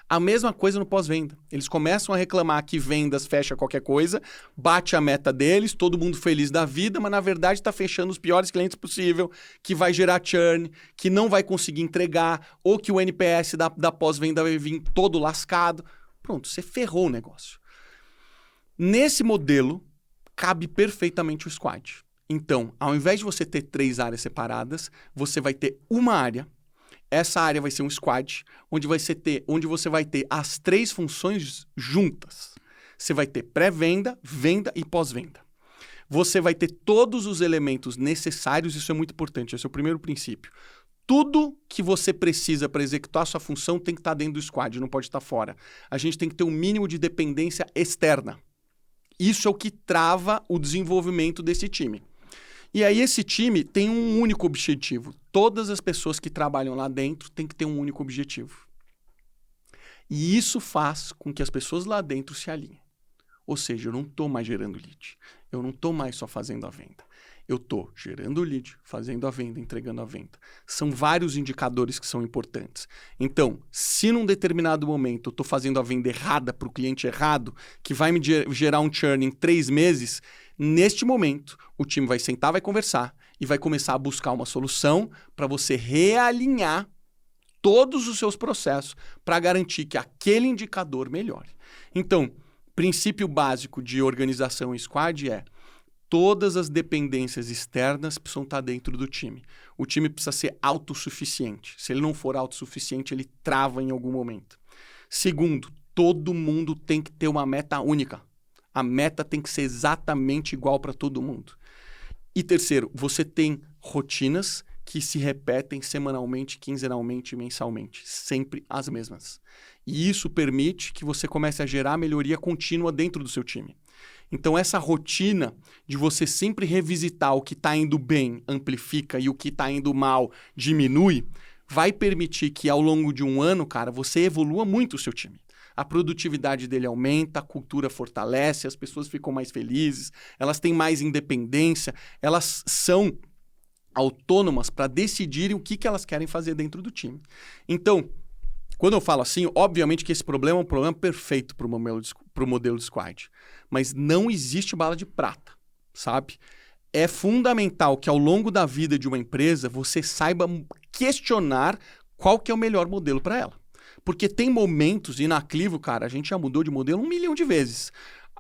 [SPEAKER 1] A mesma coisa no pós-venda. Eles começam a reclamar que vendas fecha qualquer coisa, bate a meta deles, todo mundo feliz da vida, mas na verdade está fechando os piores clientes possível, que vai gerar churn, que não vai conseguir entregar, ou que o NPS da pós-venda vai vir todo lascado. Pronto, você ferrou o negócio. Nesse modelo, cabe perfeitamente o squad. Então, ao invés de você ter 3 áreas separadas, você vai ter uma área. Essa área vai ser um squad, onde você vai ter as 3 funções juntas. Você vai ter pré-venda, venda e pós-venda. Você vai ter todos os elementos necessários, isso é muito importante, esse é o primeiro princípio. Tudo que você precisa para executar a sua função tem que estar dentro do squad, não pode estar fora. A gente tem que ter um mínimo de dependência externa. Isso é o que trava o desenvolvimento desse time. E aí esse time tem um único objetivo. Todas as pessoas que trabalham lá dentro têm que ter um único objetivo. E isso faz com que as pessoas lá dentro se alinhem. Ou seja, eu não estou mais gerando lead. Eu não estou mais só fazendo a venda. Eu estou gerando o lead, fazendo a venda, entregando a venda. São vários indicadores que são importantes. Então, se num determinado momento eu estou fazendo a venda errada para o cliente errado, que vai me gerar um churn em 3 meses, neste momento o time vai sentar, vai conversar e vai começar a buscar uma solução para você realinhar todos os seus processos para garantir que aquele indicador melhore. Então, princípio básico de organização em squad é: todas as dependências externas precisam estar dentro do time. O time precisa ser autossuficiente. Se ele não for autossuficiente, ele trava em algum momento. Segundo, todo mundo tem que ter uma meta única. A meta tem que ser exatamente igual para todo mundo. E terceiro, você tem rotinas que se repetem semanalmente, quinzenalmente, mensalmente. Sempre as mesmas. E isso permite que você comece a gerar melhoria contínua dentro do seu time. Então, essa rotina de você sempre revisitar o que está indo bem, amplifica, e o que está indo mal, diminui, vai permitir que ao longo de um ano, cara, você evolua muito o seu time. A produtividade dele aumenta, a cultura fortalece, as pessoas ficam mais felizes, elas têm mais independência, elas são autônomas para decidirem o que elas querem fazer dentro do time. Então, quando eu falo assim, obviamente que esse problema é um problema perfeito para o modelo de squad. Mas não existe bala de prata, sabe? É fundamental que ao longo da vida de uma empresa você saiba questionar qual que é o melhor modelo para ela. Porque tem momentos, e na Clivo, cara, a gente já mudou de modelo 1 milhão de vezes.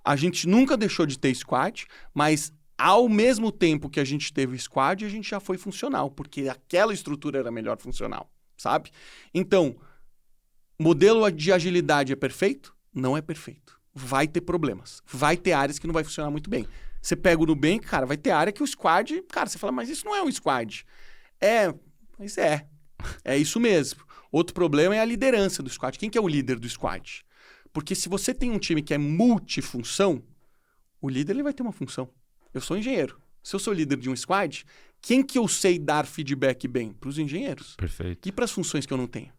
[SPEAKER 1] A gente nunca deixou de ter squad, mas ao mesmo tempo que a gente teve squad, a gente já foi funcional, porque aquela estrutura era melhor funcional, sabe? Então, modelo de agilidade é perfeito? Não é perfeito. Vai ter problemas. Vai ter áreas que não vai funcionar muito bem. Você pega o Nubank, cara, vai ter área que o squad... Cara, você fala, mas isso não é um squad. Mas é. É isso mesmo. Outro problema é a liderança do squad. Quem que é o líder do squad? Porque se você tem um time que é multifunção, o líder ele vai ter uma função. Eu sou engenheiro. Se eu sou líder de um squad, quem que eu sei dar feedback bem? Para os engenheiros.
[SPEAKER 2] Perfeito.
[SPEAKER 1] E para as funções que eu não tenho?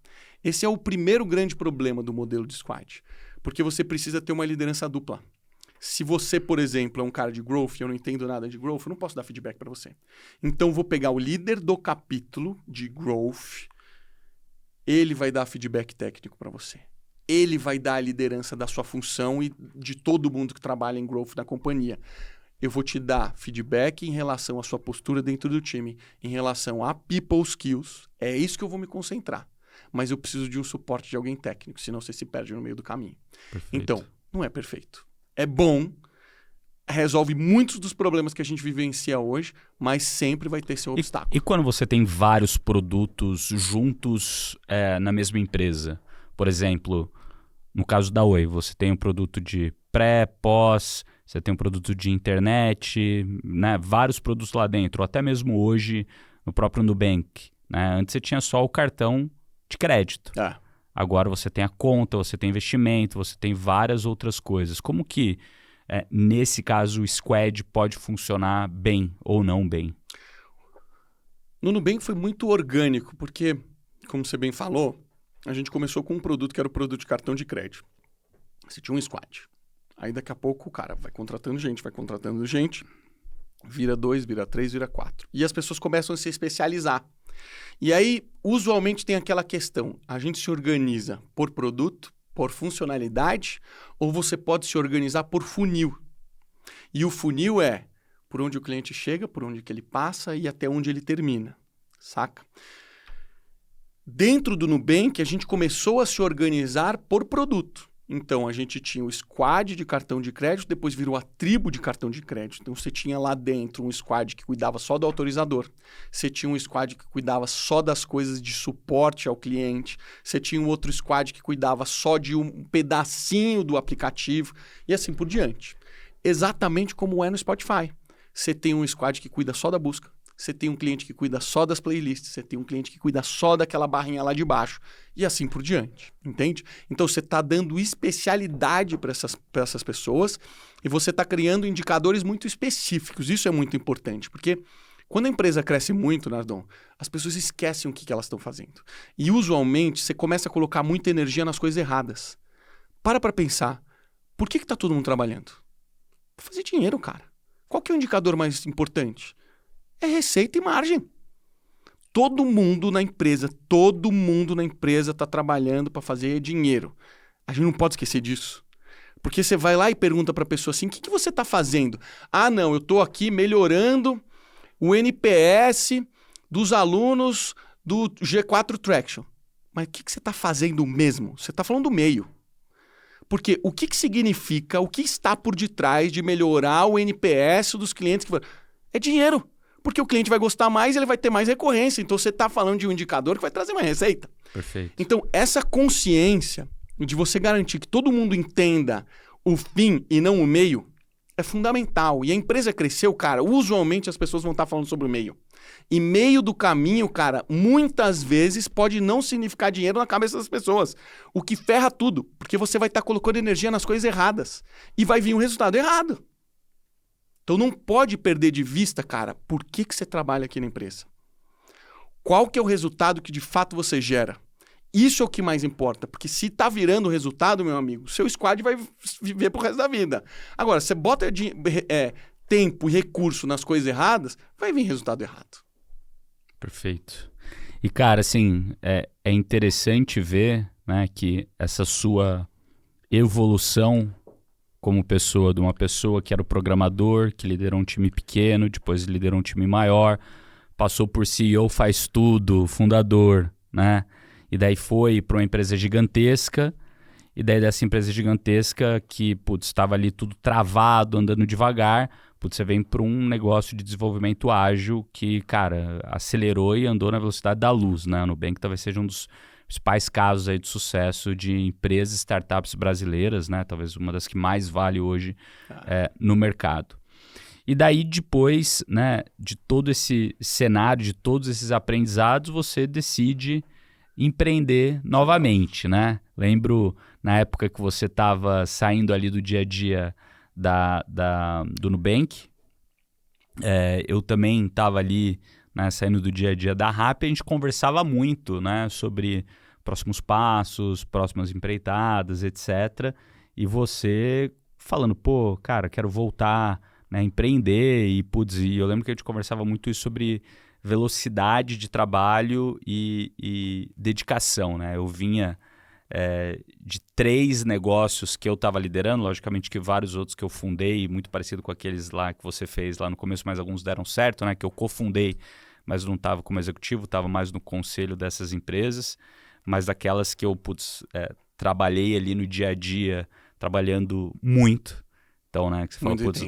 [SPEAKER 1] Esse é o primeiro grande problema do modelo de squad. Porque você precisa ter uma liderança dupla. Se você, por exemplo, é um cara de growth e eu não entendo nada de growth, eu não posso dar feedback para você. Então, vou pegar o líder do capítulo de growth, ele vai dar feedback técnico para você. Ele vai dar a liderança da sua função e de todo mundo que trabalha em growth na companhia. Eu vou te dar feedback em relação à sua postura dentro do time, em relação a people skills. É isso que eu vou me concentrar. Mas eu preciso de um suporte de alguém técnico, senão você se perde no meio do caminho.
[SPEAKER 2] Perfeito.
[SPEAKER 1] Então, não é perfeito. É bom, resolve muitos dos problemas que a gente vivencia hoje, mas sempre vai ter seu obstáculo.
[SPEAKER 2] E quando você tem vários produtos juntos na mesma empresa? Por exemplo, no caso da Oi, você tem um produto de pré, pós, você tem um produto de internet, né? Vários produtos lá dentro, ou até mesmo hoje no próprio Nubank. Né? Antes você tinha só o cartão de crédito. Agora você tem a conta, você tem investimento, você tem várias outras coisas. Como que, nesse caso, o squad pode funcionar bem ou não bem?
[SPEAKER 1] No Nubank foi muito orgânico, porque, como você bem falou, a gente começou com um produto que era o produto de cartão de crédito. Você tinha um squad. Aí daqui a pouco o cara vai contratando gente, vira 2, vira 3, vira 4. E as pessoas começam a se especializar. E aí, usualmente tem aquela questão, a gente se organiza por produto, por funcionalidade, ou você pode se organizar por funil. E o funil é por onde o cliente chega, por onde que ele passa e até onde ele termina, saca? Dentro do Nubank, a gente começou a se organizar por produto. Então, a gente tinha o squad de cartão de crédito, depois virou a tribo de cartão de crédito. Então, você tinha lá dentro um squad que cuidava só do autorizador. Você tinha um squad que cuidava só das coisas de suporte ao cliente. Você tinha um outro squad que cuidava só de um pedacinho do aplicativo e assim por diante. Exatamente como é no Spotify. Você tem um squad que cuida só da busca. Você tem um cliente que cuida só das playlists, você tem um cliente que cuida só daquela barrinha lá de baixo e assim por diante, entende? Então você está dando especialidade para essas pessoas e você está criando indicadores muito específicos. Isso é muito importante, porque quando a empresa cresce muito, Nardon, as pessoas esquecem o que elas estão fazendo. E usualmente você começa a colocar muita energia nas coisas erradas. Para pensar, por que está todo mundo trabalhando? Para fazer dinheiro, cara. Qual que é o indicador mais importante? é receita e margem. Todo mundo na empresa está trabalhando para fazer dinheiro. A gente não pode esquecer disso. Porque você vai lá e pergunta para a pessoa assim, o que você está fazendo? Ah, não, eu estou aqui melhorando o NPS dos alunos do G4 Traction. Mas o que você está fazendo mesmo? Você está falando do meio. Porque o que significa, o que está por detrás de melhorar o NPS dos clientes? É dinheiro. Porque o cliente vai gostar mais e ele vai ter mais recorrência. Então você está falando de um indicador que vai trazer mais receita.
[SPEAKER 2] Perfeito.
[SPEAKER 1] Então essa consciência de você garantir que todo mundo entenda o fim e não o meio é fundamental. E a empresa cresceu, cara, usualmente as pessoas vão estar falando sobre o meio. E meio do caminho, cara, muitas vezes pode não significar dinheiro na cabeça das pessoas. O que ferra tudo, porque você vai estar colocando energia nas coisas erradas. E vai vir um resultado errado. Então não pode perder de vista, cara, por que você trabalha aqui na empresa. Qual que é o resultado que de fato você gera? Isso é o que mais importa, porque se tá virando o resultado, meu amigo, seu squad vai viver pro resto da vida. Agora, você bota tempo e recurso nas coisas erradas, vai vir resultado errado.
[SPEAKER 2] Perfeito. E, cara, assim, é interessante ver, né, que essa sua evolução como pessoa, de uma pessoa que era o programador, que liderou um time pequeno, depois liderou um time maior, passou por CEO, faz tudo, fundador, né? E daí foi para uma empresa gigantesca, e daí dessa empresa gigantesca que, putz, estava ali tudo travado, andando devagar, putz, você vem para um negócio de desenvolvimento ágil que, cara, acelerou e andou na velocidade da luz, né? A Nubank talvez seja um dos principais casos aí de sucesso de empresas, startups brasileiras, né? Talvez uma das que mais vale hoje no mercado. E daí depois, né, de todo esse cenário, de todos esses aprendizados, você decide empreender novamente, né? Lembro na época que você estava saindo ali do dia a dia do Nubank, eu também estava ali, né, saindo do dia a dia da Rappi, a gente conversava muito, né, sobre próximos passos, próximas empreitadas, etc. E você falando, pô, cara, quero voltar, né, empreender e eu lembro que a gente conversava muito isso sobre velocidade de trabalho e dedicação, né? Eu vinha de 3 negócios que eu estava liderando, logicamente que vários outros que eu fundei, muito parecido com aqueles lá que você fez lá no começo, mas alguns deram certo, né? Que eu cofundei, mas não estava como executivo, estava mais no conselho dessas empresas, mas daquelas que eu trabalhei ali no dia a dia, trabalhando muito. Então, né, que você falou, putz,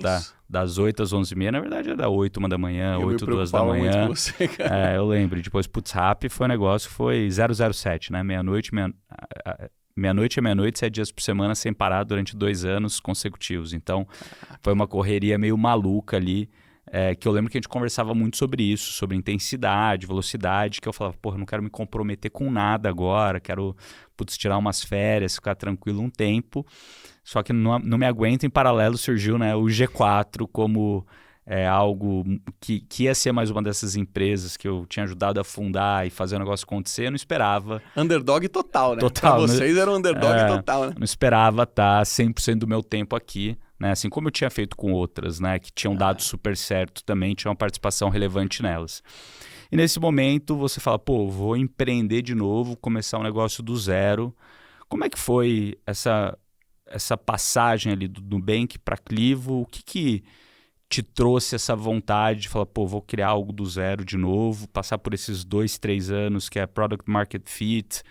[SPEAKER 2] das 8 às 11h30, na verdade era 8, 1 da manhã, 8, 2 da manhã.
[SPEAKER 1] Você, cara.
[SPEAKER 2] Eu lembro. Depois, putz, Rappi foi um negócio, foi 007, né? Meia-noite a meia-noite, 7 dias por semana, sem parar durante 2 anos consecutivos. Então, foi uma correria meio maluca ali, que eu lembro que a gente conversava muito sobre isso, sobre intensidade, velocidade, que eu falava, porra, eu não quero me comprometer com nada agora, quero, putz, tirar umas férias, ficar tranquilo um tempo. Só que não me aguento, em paralelo surgiu, né, o G4 como algo que ia ser mais uma dessas empresas que eu tinha ajudado a fundar e fazer o negócio acontecer, eu não esperava.
[SPEAKER 1] Underdog total, né?
[SPEAKER 2] Total.
[SPEAKER 1] Pra vocês era um underdog total, né?
[SPEAKER 2] Não esperava estar 100% do meu tempo aqui, né? Assim como eu tinha feito com outras, né, que tinham dado super certo também, tinha uma participação relevante nelas. E nesse momento você fala, pô, vou empreender de novo, começar um negócio do zero. Como é que foi essa passagem ali do Nubank para Clivo? O que te trouxe essa vontade de falar, pô, vou criar algo do zero de novo, passar por esses 2, 3 anos que é Product Market Fit,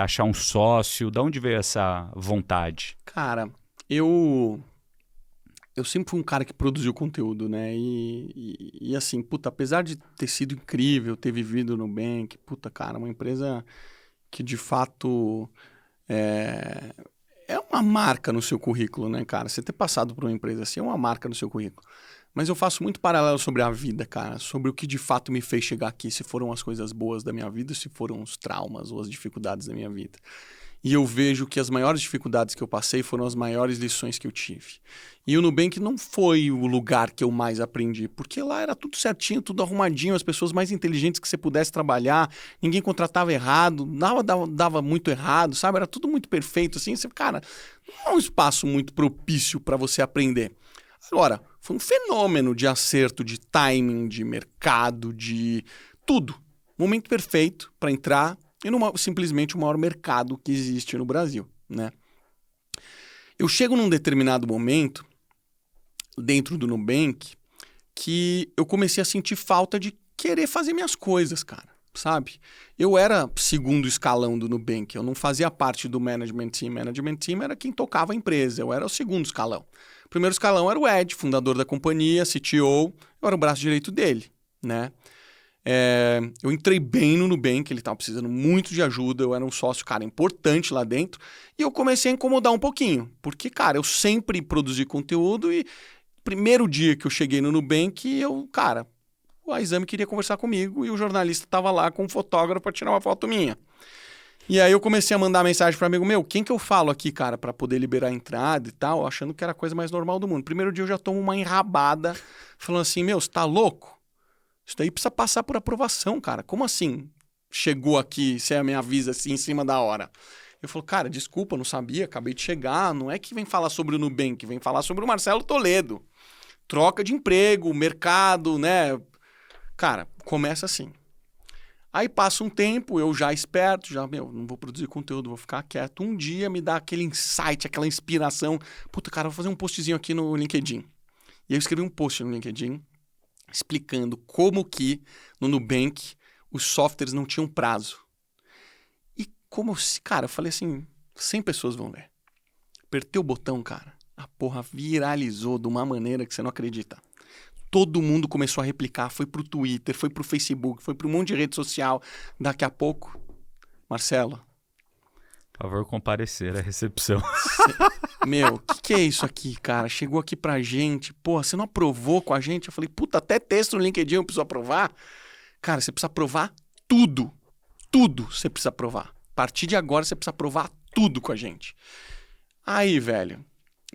[SPEAKER 2] achar um sócio? De onde veio essa vontade?
[SPEAKER 1] Cara, eu sempre fui um cara que produziu conteúdo, né? E assim, puta, apesar de ter sido incrível, ter vivido no Nubank, puta, cara, uma empresa que de fato é uma marca no seu currículo, né, cara? Você ter passado por uma empresa assim é uma marca no seu currículo. Mas eu faço muito paralelo sobre a vida, cara. Sobre o que de fato me fez chegar aqui. Se foram as coisas boas da minha vida, se foram os traumas ou as dificuldades da minha vida. E eu vejo que as maiores dificuldades que eu passei foram as maiores lições que eu tive. E o Nubank não foi o lugar que eu mais aprendi, porque lá era tudo certinho, tudo arrumadinho, as pessoas mais inteligentes que você pudesse trabalhar, ninguém contratava errado, nada dava muito errado, sabe? Era tudo muito perfeito, assim. Você, cara, não é um espaço muito propício para você aprender. Agora, Foi um fenômeno de acerto, de timing, de mercado, de tudo. Momento perfeito para entrar em simplesmente o maior mercado que existe no Brasil, né? Eu chego num determinado momento, dentro do Nubank, que eu comecei a sentir falta de querer fazer minhas coisas, cara, sabe? Eu era segundo escalão do Nubank, eu não fazia parte do management team. Management team era quem tocava a empresa, eu era o segundo escalão. O primeiro escalão era o Ed, fundador da companhia, CTO, eu era o braço direito dele, né? Eu entrei bem no Nubank, ele estava precisando muito de ajuda, eu era um sócio, cara, importante lá dentro, e eu comecei a incomodar um pouquinho, porque, cara, eu sempre produzi conteúdo e primeiro dia que eu cheguei no Nubank, o Exame queria conversar comigo e o jornalista estava lá com um fotógrafo para tirar uma foto minha. E aí eu comecei a mandar mensagem para amigo meu, quem que eu falo aqui, cara, para poder liberar a entrada e tal, achando que era a coisa mais normal do mundo. Primeiro dia eu já tomo uma enrabada, falando assim, meu, você tá louco? Isso daí precisa passar por aprovação, cara. Como assim? Chegou aqui, você me avisa assim em cima da hora. Eu falo, cara, desculpa, não sabia, acabei de chegar. Não é que vem falar sobre o Nubank, vem falar sobre o Marcelo Toledo. Troca de emprego, mercado, né? Cara, começa assim. Aí passa um tempo, eu já esperto, não vou produzir conteúdo, vou ficar quieto. Um dia me dá aquele insight, aquela inspiração. Puta, cara, vou fazer um postzinho aqui no LinkedIn. E aí eu escrevi um post no LinkedIn explicando como que no Nubank os softwares não tinham prazo. E como, cara, eu falei assim, 100 pessoas vão ler. Apertei o botão, cara, a porra viralizou de uma maneira que você não acredita. Todo mundo começou a replicar, foi pro Twitter, foi pro Facebook, foi pro um monte de rede social. Daqui a pouco, Marcelo.
[SPEAKER 2] Por favor, comparecer à recepção.
[SPEAKER 1] Meu, o que é isso aqui, cara? Chegou aqui pra gente. Porra, você não aprovou com a gente? Eu falei, puta, até texto no LinkedIn eu preciso aprovar. Cara, você precisa aprovar tudo. Tudo você precisa aprovar. A partir de agora você precisa aprovar tudo com a gente. Aí, velho.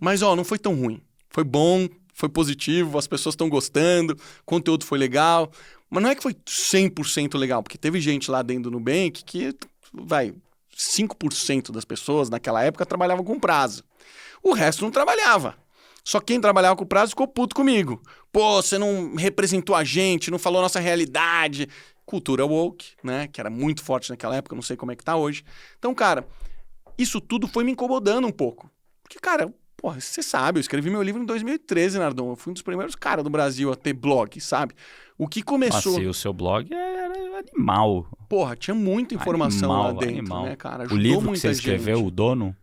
[SPEAKER 1] Mas, não foi tão ruim. Foi bom, foi positivo, as pessoas estão gostando, o conteúdo foi legal. Mas não é que foi 100% legal, porque teve gente lá dentro do Nubank que, 5% das pessoas naquela época trabalhavam com prazo. O resto não trabalhava. Só quem trabalhava com prazo ficou puto comigo. Pô, você não representou a gente, não falou a nossa realidade. Cultura woke, né? Que era muito forte naquela época, não sei como é que tá hoje. Então, cara, isso tudo foi me incomodando um pouco. Porque, cara, porra, você sabe, eu escrevi meu livro em 2013, Nardon. Eu fui um dos primeiros caras do Brasil a ter blog, sabe? O que começou...
[SPEAKER 2] Nossa, e o seu blog era animal.
[SPEAKER 1] Porra, tinha muita informação lá dentro, né, cara?
[SPEAKER 2] Ajudou o livro que você escreveu, O Dono?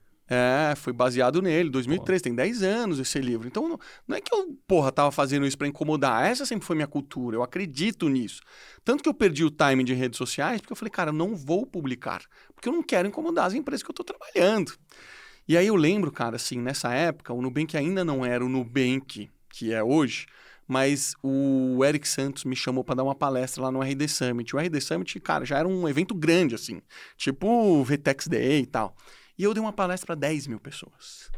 [SPEAKER 1] Foi baseado nele, 2003, tem 10 anos esse livro. Então, não é que eu, tava fazendo isso pra incomodar. Essa sempre foi minha cultura, eu acredito nisso. Tanto que eu perdi o timing de redes sociais, porque eu falei, cara, eu não vou publicar, porque eu não quero incomodar as empresas que eu tô trabalhando. E aí eu lembro, cara, assim, nessa época, o Nubank ainda não era o Nubank que é hoje, mas o Eric Santos me chamou para dar uma palestra lá no RD Summit. O RD Summit, cara, já era um evento grande, assim, tipo o VTEX Day e tal. E eu dei uma palestra para 10 mil pessoas.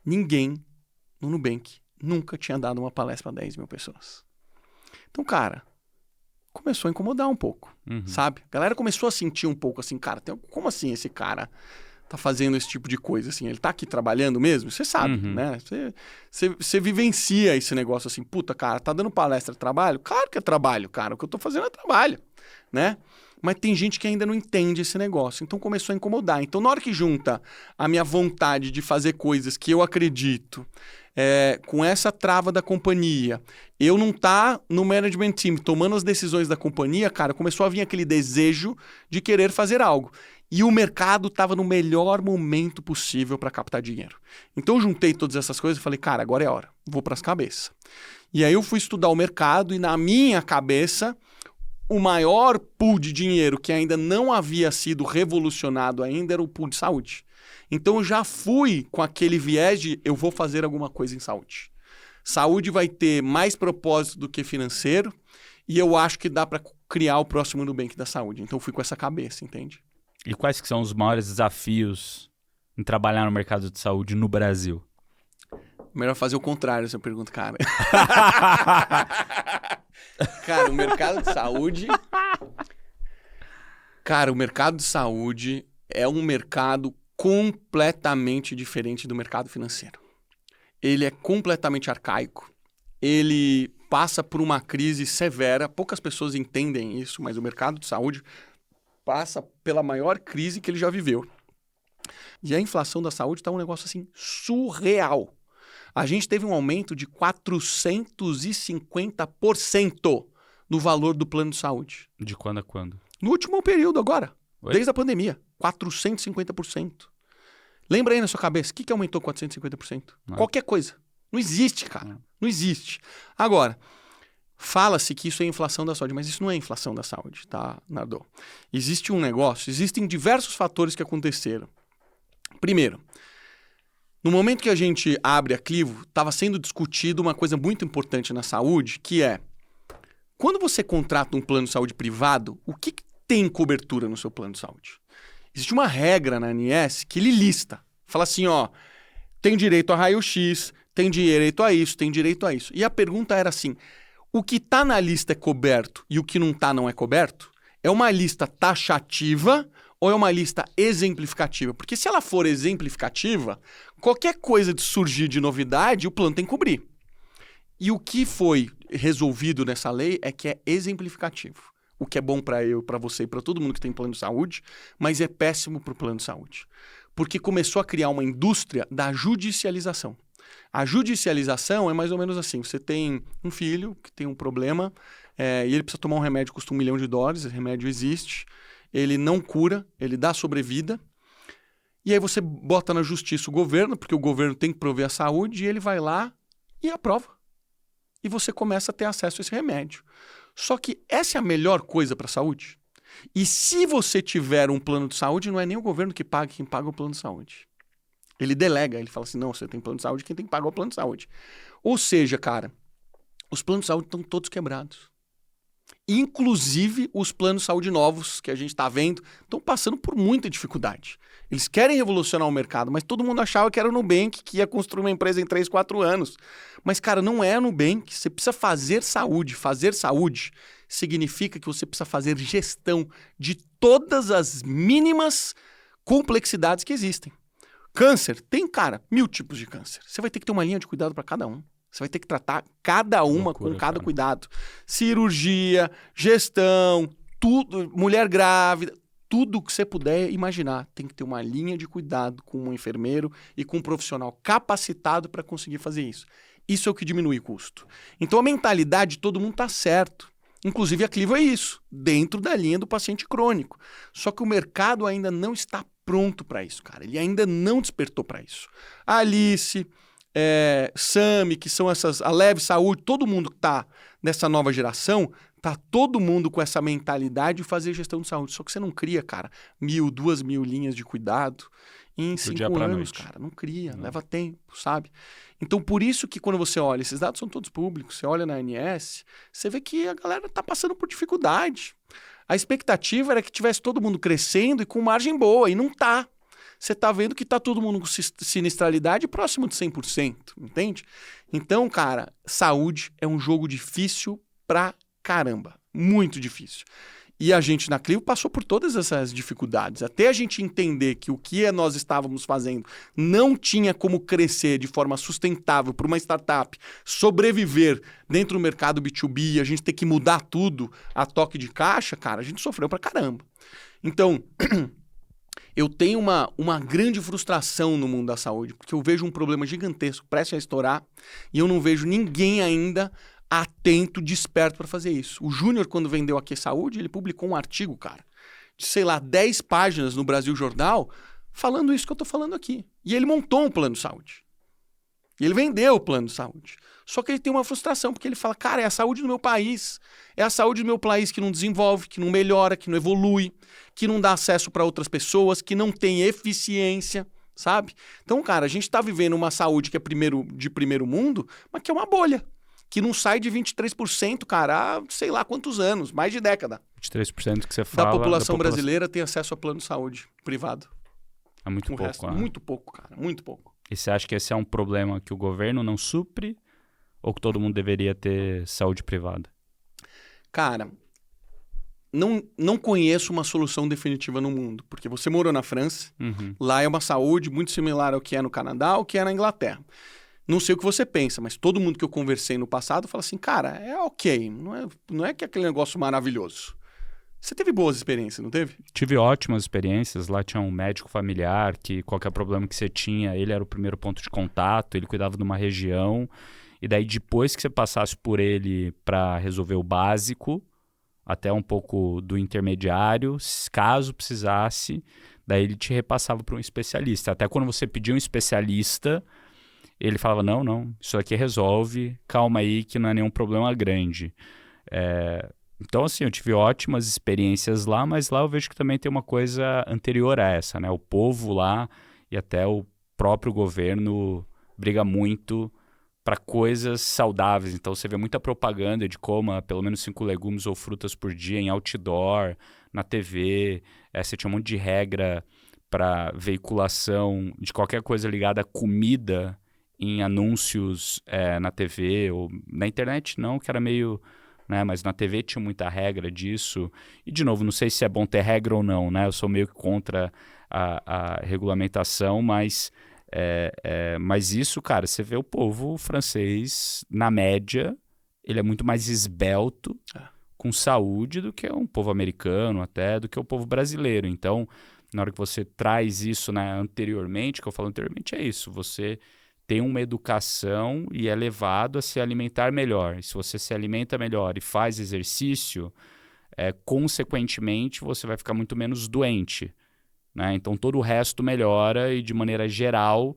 [SPEAKER 1] Ninguém no Nubank nunca tinha dado uma palestra para 10 mil pessoas. Então, cara, começou a incomodar um pouco, sabe? A galera começou a sentir um pouco assim, cara, como assim esse cara tá fazendo esse tipo de coisa, assim? Ele tá aqui trabalhando mesmo? Você sabe, né? Você vivencia esse negócio assim, puta, cara, tá dando palestra, trabalho? Claro que é trabalho, cara. O que eu tô fazendo é trabalho, né? Mas tem gente que ainda não entende esse negócio. Então começou a incomodar. Então na hora que junta a minha vontade de fazer coisas que eu acredito, com essa trava da companhia, eu não tá no management team tomando as decisões da companhia, cara, começou a vir aquele desejo de querer fazer algo. E o mercado estava no melhor momento possível para captar dinheiro. Então eu juntei todas essas coisas e falei, cara, agora é a hora, vou para as cabeças. E aí eu fui estudar o mercado e na minha cabeça, o maior pool de dinheiro que ainda não havia sido revolucionado ainda era o pool de saúde. Então eu já fui com aquele viés de eu vou fazer alguma coisa em saúde. Saúde vai ter mais propósito do que financeiro e eu acho que dá para criar o próximo Nubank da saúde. Então eu fui com essa cabeça, entende?
[SPEAKER 2] E quais que são os maiores desafios em trabalhar no mercado de saúde no Brasil?
[SPEAKER 1] Melhor fazer o contrário, essa pergunta, cara. Cara, o mercado de saúde... Cara, o mercado de saúde é um mercado completamente diferente do mercado financeiro. Ele é completamente arcaico. ele passa por uma crise severa. Poucas pessoas entendem isso, mas o mercado de saúde passa pela maior crise que ele já viveu. E a inflação da saúde está um negócio assim surreal. A gente teve um aumento de 450% no valor do plano de saúde.
[SPEAKER 2] De quando a quando?
[SPEAKER 1] No último período agora,
[SPEAKER 2] Oi?
[SPEAKER 1] desde a pandemia, 450%. Lembra aí na sua cabeça, o que aumentou 450%?
[SPEAKER 2] Não.
[SPEAKER 1] Qualquer coisa. Não existe, cara. Não existe. Agora, fala-se que isso é inflação da saúde, mas isso não é inflação da saúde, tá, Nardo? Existe um negócio, existem diversos fatores que aconteceram. Primeiro, no momento que a gente abre a Clivo, estava sendo discutido uma coisa muito importante na saúde, que é, quando você contrata um plano de saúde privado, o que tem cobertura no seu plano de saúde? Existe uma regra na ANS que ele lista. Fala assim, ó, tem direito a raio-x, tem direito a isso, tem direito a isso. E a pergunta era assim, o que está na lista é coberto e o que não está não é coberto? É uma lista taxativa ou é uma lista exemplificativa? Porque se ela for exemplificativa, qualquer coisa de surgir de novidade, o plano tem que cobrir. E o que foi resolvido nessa lei é que é exemplificativo. O que é bom para eu, para você e para todo mundo que tem plano de saúde, mas é péssimo para o plano de saúde. Porque começou a criar uma indústria da judicialização. A judicialização é mais ou menos assim, você tem um filho que tem um problema e ele precisa tomar um remédio que custa $1 milhão, esse remédio existe, ele não cura, ele dá sobrevida, e aí você bota na justiça o governo, porque o governo tem que prover a saúde, e ele vai lá e aprova. E você começa a ter acesso a esse remédio. Só que essa é a melhor coisa para a saúde. E se você tiver um plano de saúde, não é nem o governo que paga, quem paga é o plano de saúde. Ele delega, ele fala assim, não, você tem plano de saúde, quem tem que pagar é o plano de saúde. Ou seja, cara, os planos de saúde estão todos quebrados. Inclusive, os planos de saúde novos que a gente está vendo estão passando por muita dificuldade. Eles querem revolucionar o mercado, mas todo mundo achava que era o Nubank que ia construir uma empresa em 3, 4 anos. Mas, cara, não é o Nubank. Você precisa fazer saúde. Fazer saúde significa que você precisa fazer gestão de todas as mínimas complexidades que existem. Câncer, tem, cara, 1000 tipos de câncer. Você vai ter que ter uma linha de cuidado para cada um. Você vai ter que tratar cada uma com cada cuidado. Cirurgia, gestão, tudo, mulher grávida, tudo que você puder imaginar. Tem que ter uma linha de cuidado com um enfermeiro e com um profissional capacitado para conseguir fazer isso. Isso é o que diminui o custo. Então a mentalidade de todo mundo está certo. Inclusive a Clivo é isso, dentro da linha do paciente crônico. Só que o mercado ainda não está pronto para isso, cara. Ele ainda não despertou para isso. A Alice... Sami, que são essas, a Leve Saúde, todo mundo que está nessa nova geração, tá todo mundo com essa mentalidade de fazer gestão de saúde. Só que você não cria, cara, 1.000, 2.000 linhas de cuidado em 5 anos, cara. Não cria, leva tempo, sabe? Então, por isso que quando você olha, esses dados são todos públicos, você olha na ANS, você vê que a galera tá passando por dificuldade. A expectativa era que tivesse todo mundo crescendo e com margem boa, e não tá. Você está vendo que está todo mundo com sinistralidade próximo de 100%, entende? Então, cara, saúde é um jogo difícil pra caramba, muito difícil. E a gente na Clivo passou por todas essas dificuldades, até a gente entender que o que nós estávamos fazendo não tinha como crescer de forma sustentável para uma startup sobreviver dentro do mercado B2B, a gente ter que mudar tudo a toque de caixa, cara, a gente sofreu pra caramba. Então... Eu tenho uma grande frustração no mundo da saúde, porque eu vejo um problema gigantesco prestes a estourar e eu não vejo ninguém ainda atento, desperto para fazer isso. O Júnior, quando vendeu aqui a Saúde, ele publicou um artigo, cara, de, 10 páginas no Brasil Jornal, falando isso que eu estou falando aqui. E ele montou um plano de saúde. E ele vendeu o plano de saúde. Só que ele tem uma frustração, porque ele fala, cara, é a saúde do meu país. É a saúde do meu país que não desenvolve, que não melhora, que não evolui, que não dá acesso para outras pessoas, que não tem eficiência, sabe? Então, cara, a gente está vivendo uma saúde que é de primeiro mundo, mas que é uma bolha, que não sai de 23%, cara, há sei lá quantos anos, mais de década.
[SPEAKER 2] 23% que você fala...
[SPEAKER 1] Da população brasileira tem acesso a plano de saúde privado.
[SPEAKER 2] É muito pouco,
[SPEAKER 1] resto, muito pouco, cara, muito pouco.
[SPEAKER 2] E você acha que esse é um problema que o governo não supre ou que todo mundo deveria ter saúde privada? Cara,
[SPEAKER 1] não conheço uma solução definitiva no mundo, porque você morou na França, lá é uma saúde muito similar ao que é no Canadá, ao que é na Inglaterra. Não sei o que você pensa, mas todo mundo que eu conversei no passado fala assim, cara, é ok, não é que é aquele negócio maravilhoso. Você teve boas experiências, não teve?
[SPEAKER 2] Tive ótimas experiências. Lá tinha um médico familiar que qualquer problema que você tinha, ele era o primeiro ponto de contato, ele cuidava de uma região. E daí depois que você passasse por ele para resolver o básico, até um pouco do intermediário, caso precisasse, daí ele te repassava para um especialista. Até quando você pedia um especialista, ele falava, não, isso aqui resolve, calma aí que não é nenhum problema grande. Então, assim, eu tive ótimas experiências lá, mas lá eu vejo que também tem uma coisa anterior a essa, né? O povo lá e até o próprio governo briga muito para coisas saudáveis. Então, você vê muita propaganda de coma pelo menos 5 legumes ou frutas por dia em outdoor, na TV. Você tinha um monte de regra para veiculação de qualquer coisa ligada à comida em anúncios na TV ou na internet, não, que era meio... Né? Mas na TV tinha muita regra disso. E, de novo, não sei se é bom ter regra ou não, né? Eu sou meio que contra a regulamentação, mas isso, cara, você vê o povo francês, na média, ele é muito mais esbelto, com saúde, do que um povo americano, até, do que o povo brasileiro. Então, na hora que você traz isso, né, anteriormente, que eu falo anteriormente, é isso, você... tem uma educação e é levado a se alimentar melhor. E se você se alimenta melhor e faz exercício, consequentemente, você vai ficar muito menos doente. Né? Então, todo o resto melhora e, de maneira geral,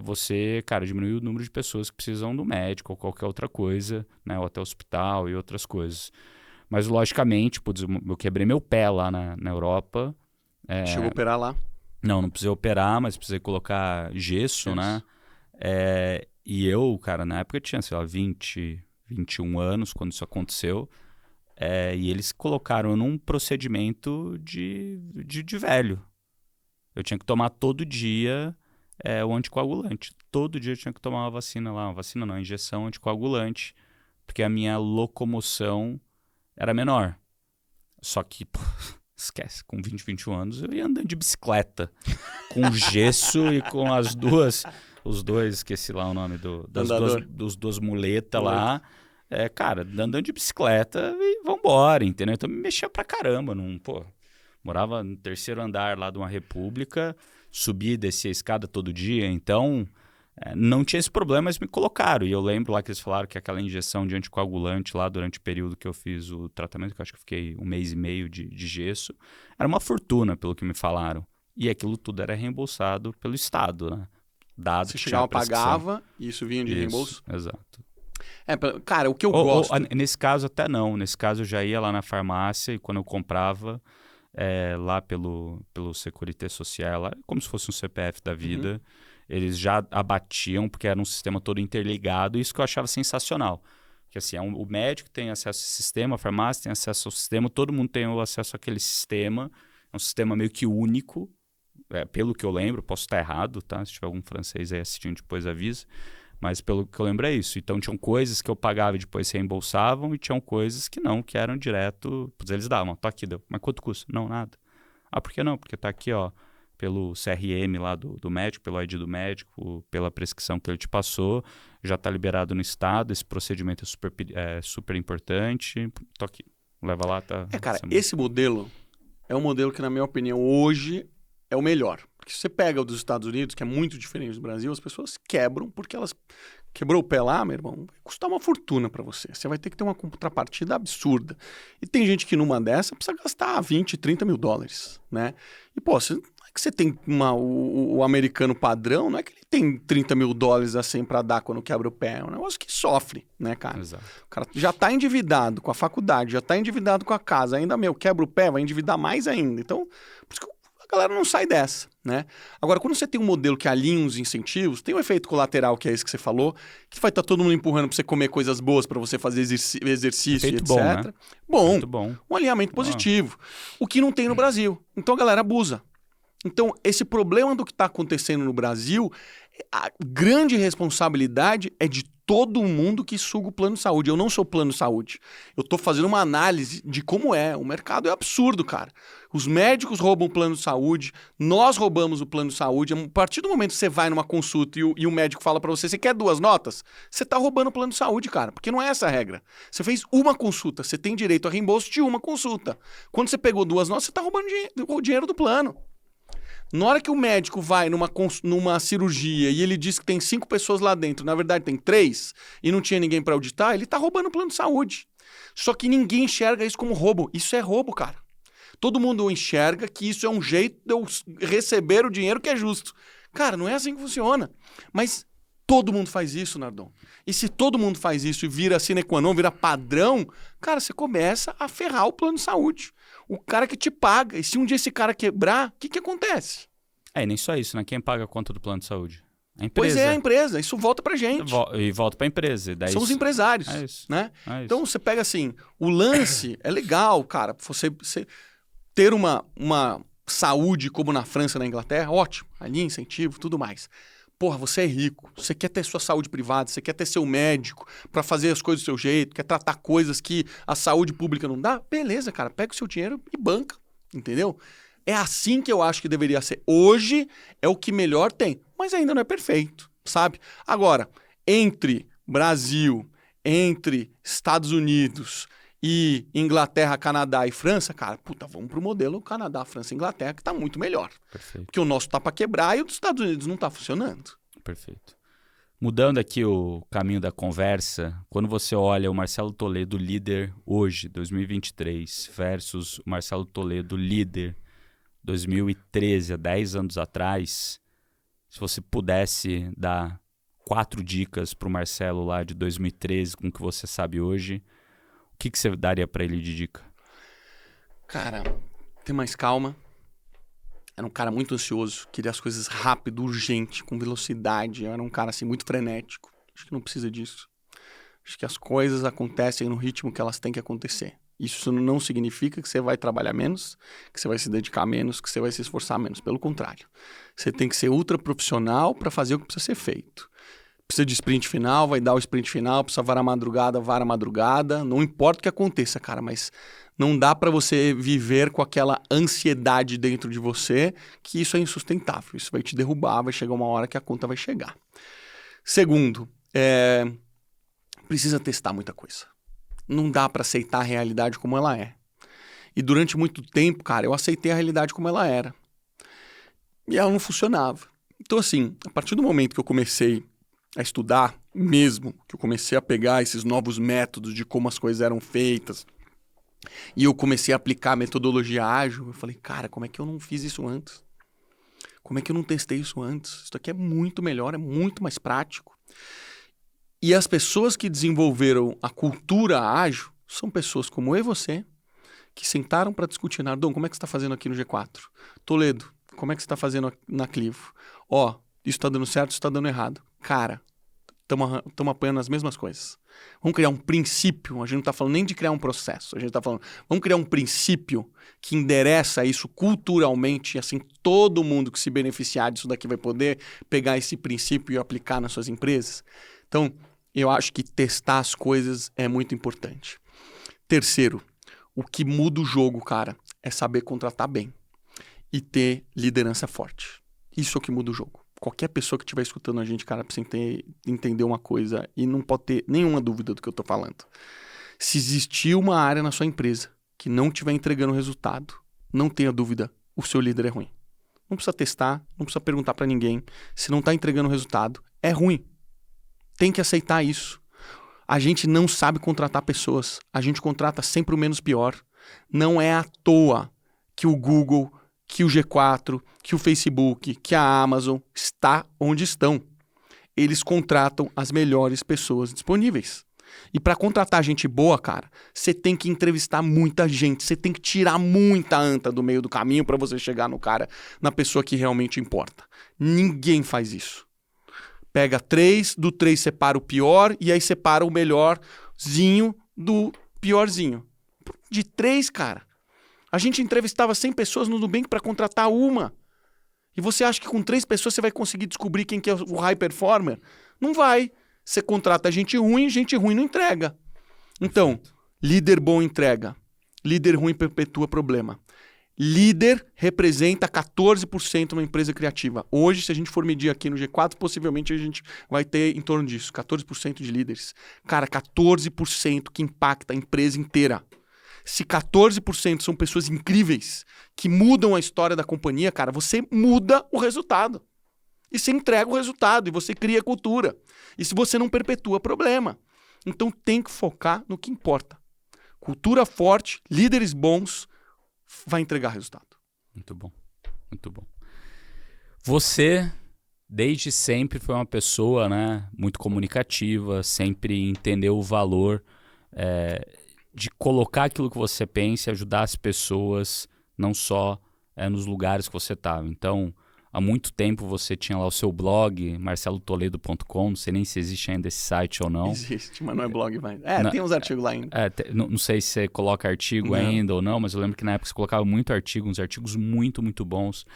[SPEAKER 2] você, cara, diminui o número de pessoas que precisam do médico ou qualquer outra coisa, né? Ou até hospital e outras coisas. Mas, logicamente, eu quebrei meu pé lá na Europa.
[SPEAKER 1] Chegou a operar lá?
[SPEAKER 2] Não precisei operar, mas precisei colocar gesso, né? E eu, cara, na época eu tinha, sei lá, 21 anos quando isso aconteceu. E eles colocaram num procedimento de velho. Eu tinha que tomar todo dia o anticoagulante. Todo dia eu tinha que tomar uma vacina lá. Uma vacina não, uma injeção anticoagulante. Porque a minha locomoção era menor. Só que, pô, esquece, com 21 anos eu ia andando de bicicleta. Com gesso e com os dois, esqueci lá o nome dos duas muletas lá. Cara, andando de bicicleta e vambora, entendeu? Então me mexia pra caramba. Morava no 3º andar lá de uma república, subia e descia a escada todo dia, então não tinha esse problema, mas me colocaram. E eu lembro lá que eles falaram que aquela injeção de anticoagulante lá durante o período que eu fiz o tratamento, que eu acho que eu fiquei 1 mês e meio de gesso, era uma fortuna, pelo que me falaram. E aquilo tudo era reembolsado pelo Estado, né? Dado
[SPEAKER 1] você chegava, pagava e isso vinha de reembolso?
[SPEAKER 2] Exato.
[SPEAKER 1] Cara, o que eu gosto...
[SPEAKER 2] nesse caso até não. Nesse caso eu já ia lá na farmácia e quando eu comprava lá pelo Sécurité Social, lá, como se fosse um CPF da vida, eles já abatiam porque era um sistema todo interligado. Isso que eu achava sensacional. Que assim, o médico tem acesso ao sistema, a farmácia tem acesso ao sistema, todo mundo tem acesso àquele sistema. É um sistema meio que único. Pelo que eu lembro, posso estar errado, tá? Se tiver algum francês aí assistindo, depois avisa. Mas pelo que eu lembro é isso. Então tinham coisas que eu pagava e depois se reembolsavam e tinham coisas que não, que eram direto... Eles davam, tá aqui, deu. Mas quanto custa? Não, nada. Por que não? Porque tá aqui, ó, pelo CRM lá do médico, pelo ID do médico, pela prescrição que ele te passou, já tá liberado no estado, esse procedimento é super importante. Tô aqui. Leva lá, tá...
[SPEAKER 1] cara, esse modelo é um modelo que, na minha opinião, hoje... é o melhor. Porque se você pega o dos Estados Unidos, que é muito diferente do Brasil, as pessoas quebram porque elas... Quebrou o pé lá, meu irmão, vai custar uma fortuna pra você. Você vai ter que ter uma contrapartida absurda. E tem gente que numa dessa precisa gastar 20, 30 mil dólares, né? E, pô, não é que você tem o americano padrão, não é que ele tem 30 mil dólares assim pra dar quando quebra o pé. É um negócio que sofre, né, cara?
[SPEAKER 2] Exato.
[SPEAKER 1] O cara já tá endividado com a faculdade, já tá endividado com a casa, ainda, quebra o pé, vai endividar mais ainda. Então, por isso que a galera não sai dessa, né? Agora, quando você tem um modelo que alinha os incentivos, tem um efeito colateral, que é esse que você falou, que vai estar todo mundo empurrando pra você comer coisas boas, pra você fazer exercício,
[SPEAKER 2] efeito
[SPEAKER 1] etc.
[SPEAKER 2] bom, né?
[SPEAKER 1] Bom,
[SPEAKER 2] bom.
[SPEAKER 1] Um alinhamento positivo. O que não tem no Brasil. Então a galera abusa. Então, esse problema do que está acontecendo no Brasil A grande responsabilidade é de todo mundo que suga o plano de saúde. Eu não sou plano de saúde. Eu tô fazendo uma análise de como é. O mercado é absurdo, cara. Os médicos roubam o plano de saúde, nós roubamos o plano de saúde. A partir do momento que você vai numa consulta e o médico fala pra você, você quer 2 notas? Você tá roubando o plano de saúde, cara. Porque não é essa a regra. Você fez uma consulta, você tem direito a reembolso de uma consulta. Quando você pegou 2 notas, você tá roubando o dinheiro do plano. Na hora que o médico vai numa cirurgia e ele diz que tem 5 pessoas lá dentro, na verdade tem 3, e não tinha ninguém para auditar, ele tá roubando o plano de saúde. Só que ninguém enxerga isso como roubo. Isso é roubo, cara. Todo mundo enxerga que isso é um jeito de eu receber o dinheiro que é justo. Cara, não é assim que funciona. Mas todo mundo faz isso, Nardon. E se todo mundo faz isso e vira sine qua non, vira padrão, cara, você começa a ferrar o plano de saúde. O cara que te paga. E se um dia esse cara quebrar, o que acontece?
[SPEAKER 2] E nem só isso, né? Quem paga a conta do plano de saúde? A empresa.
[SPEAKER 1] Pois é, a empresa. Isso volta pra gente.
[SPEAKER 2] E volta pra empresa. E daí
[SPEAKER 1] São os empresários.
[SPEAKER 2] É isso.
[SPEAKER 1] Né?
[SPEAKER 2] É isso.
[SPEAKER 1] Então você pega assim, o lance é legal, cara. Você ter uma saúde como na França e na Inglaterra, ótimo. Ali incentivo, tudo mais. Porra, você é rico, você quer ter sua saúde privada, você quer ter seu médico pra fazer as coisas do seu jeito, quer tratar coisas que a saúde pública não dá? Beleza, cara, pega o seu dinheiro e banca, entendeu? É assim que eu acho que deveria ser. Hoje é o que melhor tem, mas ainda não é perfeito, sabe? Agora, entre Brasil, entre Estados Unidos e Inglaterra, Canadá e França, cara, puta, vamos pro modelo Canadá, França e Inglaterra, que tá muito melhor.
[SPEAKER 2] Perfeito.
[SPEAKER 1] Porque o nosso tá pra quebrar e o dos Estados Unidos não tá funcionando.
[SPEAKER 2] Perfeito. Mudando aqui o caminho da conversa, quando você olha o Marcelo Toledo líder hoje, 2023, versus o Marcelo Toledo líder 2013, há 10 anos atrás, se você pudesse dar 4 dicas pro Marcelo lá de 2013, com o que você sabe hoje, o que você daria pra ele de dica?
[SPEAKER 1] Cara, ter mais calma. Era um cara muito ansioso, queria as coisas rápido, urgente, com velocidade. Eu era um cara assim muito frenético. Acho que não precisa disso. Acho que as coisas acontecem no ritmo que elas têm que acontecer. Isso não significa que você vai trabalhar menos, que você vai se dedicar menos, que você vai se esforçar menos. Pelo contrário. Você tem que ser ultra profissional para fazer o que precisa ser feito. Precisa de sprint final, vai dar o sprint final, precisa varar madrugada, vara madrugada. Não importa o que aconteça, cara, mas não dá para você viver com aquela ansiedade dentro de você, que isso é insustentável. Isso vai te derrubar, vai chegar uma hora que a conta vai chegar. Segundo, precisa testar muita coisa. Não dá para aceitar a realidade como ela é. E durante muito tempo, cara, eu aceitei a realidade como ela era. E ela não funcionava. Então, assim, a partir do momento que eu comecei a estudar mesmo, que eu comecei a pegar esses novos métodos de como as coisas eram feitas, e eu comecei a aplicar a metodologia ágil, eu falei, cara, como é que eu não fiz isso antes? Como é que eu não testei isso antes? Isso aqui é muito melhor, é muito mais prático. E as pessoas que desenvolveram a cultura ágil são pessoas como eu e você, que sentaram para discutir, Nardon, como é que você está fazendo aqui no G4? Toledo, como é que você está fazendo na Clivo? Ó, isso está dando certo, isso está dando errado. Cara, estamos apanhando as mesmas coisas. Vamos criar um princípio, a gente não está falando nem de criar um processo, a gente está falando, vamos criar um princípio que endereça isso culturalmente, e assim todo mundo que se beneficiar disso daqui vai poder pegar esse princípio e aplicar nas suas empresas. Então, eu acho que testar as coisas é muito importante. Terceiro, o que muda o jogo, cara, é saber contratar bem e ter liderança forte. Isso é o que muda o jogo. Qualquer pessoa que estiver escutando a gente, cara, precisa entender uma coisa e não pode ter nenhuma dúvida do que eu tô falando. Se existir uma área na sua empresa que não estiver entregando resultado, não tenha dúvida, o seu líder é ruim. Não precisa testar, não precisa perguntar para ninguém. Se não tá entregando resultado, é ruim. Tem que aceitar isso. A gente não sabe contratar pessoas. A gente contrata sempre o menos pior. Não é à toa que o Google, que o G4, que o Facebook, que a Amazon está onde estão. Eles contratam as melhores pessoas disponíveis. E para contratar gente boa, cara, você tem que entrevistar muita gente, você tem que tirar muita anta do meio do caminho para você chegar na pessoa que realmente importa. Ninguém faz isso. Pega 3, do 3 separa o pior e aí separa o melhorzinho do piorzinho. De 3, cara. A gente entrevistava 100 pessoas no Nubank para contratar uma. E você acha que com 3 pessoas você vai conseguir descobrir quem que é o high performer? Não vai. Você contrata gente ruim não entrega. Então, líder bom entrega. Líder ruim perpetua problema. Líder representa 14% numa empresa criativa. Hoje, se a gente for medir aqui no G4, possivelmente a gente vai ter em torno disso, 14% de líderes. Cara, 14% que impacta a empresa inteira. Se 14% são pessoas incríveis, que mudam a história da companhia, cara, você muda o resultado. E você entrega o resultado, e você cria cultura. E se você não perpetua, problema. Então tem que focar no que importa. Cultura forte, líderes bons, vai entregar resultado.
[SPEAKER 2] Muito bom, muito bom. Você, desde sempre, foi uma pessoa, né, muito comunicativa, sempre entendeu o valor de colocar aquilo que você pensa e ajudar as pessoas, não só nos lugares que você estava. Então, há muito tempo você tinha lá o seu blog, marcelotoledo.com, não sei nem se existe ainda esse site ou não.
[SPEAKER 1] Existe, mas não é blog mais. Tem uns artigos lá ainda.
[SPEAKER 2] Não sei se você coloca artigo ainda ou não, mas eu lembro que na época você colocava muito artigo, uns artigos muito, muito bons.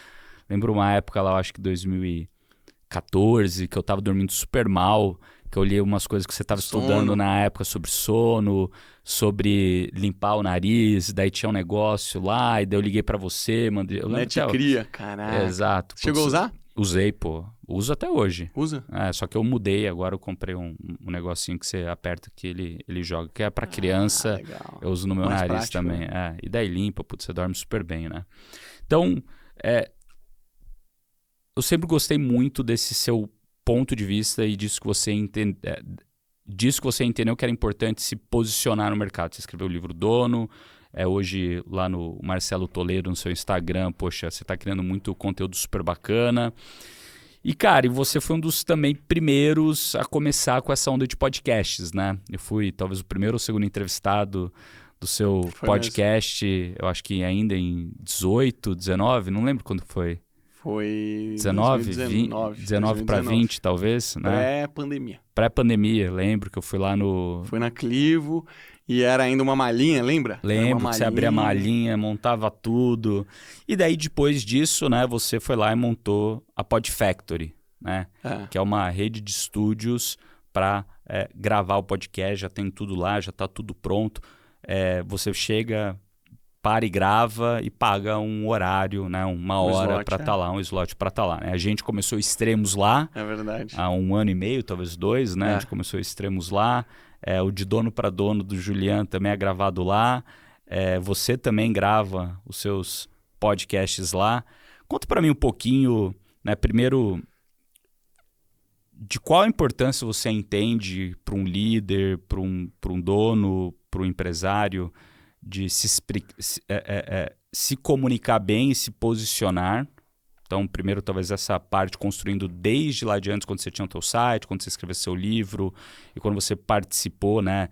[SPEAKER 2] Lembro uma época lá, eu acho que 2014, que eu tava dormindo super mal, que eu li umas coisas que você estava estudando na época sobre sono, sobre limpar o nariz, daí tinha um negócio lá, e daí eu liguei pra você, mandei...
[SPEAKER 1] Cria, caraca.
[SPEAKER 2] Exato.
[SPEAKER 1] Chegou a usar?
[SPEAKER 2] Usei, pô. Uso até hoje.
[SPEAKER 1] Usa?
[SPEAKER 2] Só que eu mudei, agora eu comprei um negocinho que você aperta que ele joga, que é pra criança,
[SPEAKER 1] legal.
[SPEAKER 2] Eu uso no meu
[SPEAKER 1] Mais
[SPEAKER 2] nariz
[SPEAKER 1] prático,
[SPEAKER 2] também. E daí limpa, putz, você dorme super bem, né? Então, eu sempre gostei muito desse seu ponto de vista e disso que você entendeu que era importante se posicionar no mercado. Você escreveu o livro Dono, hoje lá no Marcelo Toledo, no seu Instagram, poxa, você está criando muito conteúdo super bacana. E, cara, você foi um dos também primeiros a começar com essa onda de podcasts, né? Eu fui talvez o primeiro ou segundo entrevistado do seu podcast, mesmo. Eu acho que ainda em 18, 19, não lembro quando foi.
[SPEAKER 1] Foi
[SPEAKER 2] 19 para 20, talvez, né? Pré-pandemia, lembro que eu fui lá no...
[SPEAKER 1] Foi na Clivo e era ainda uma malinha, lembra?
[SPEAKER 2] Lembro que você abria a malinha, montava tudo. E daí, depois disso, né, você foi lá e montou a Pod Factory, né? Que é uma rede de estúdios para gravar o podcast, já tem tudo lá, já está tudo pronto. Você chega... para e grava e paga um horário, né? Uma hora para estar lá, um slot para estar lá. Né? A gente começou Extremos lá.
[SPEAKER 1] É verdade.
[SPEAKER 2] Há 1 ano e meio, talvez 2, né? A gente começou Extremos lá. O De Dono para Dono do Julian também é gravado lá. Você também grava os seus podcasts lá. Conta para mim um pouquinho, né? Primeiro, de qual a importância você entende para um líder, para um dono, para um empresário, de se comunicar bem e se posicionar. Então, primeiro, talvez essa parte construindo desde lá de antes, quando você tinha o teu site, quando você escreveu seu livro, e quando você participou, né,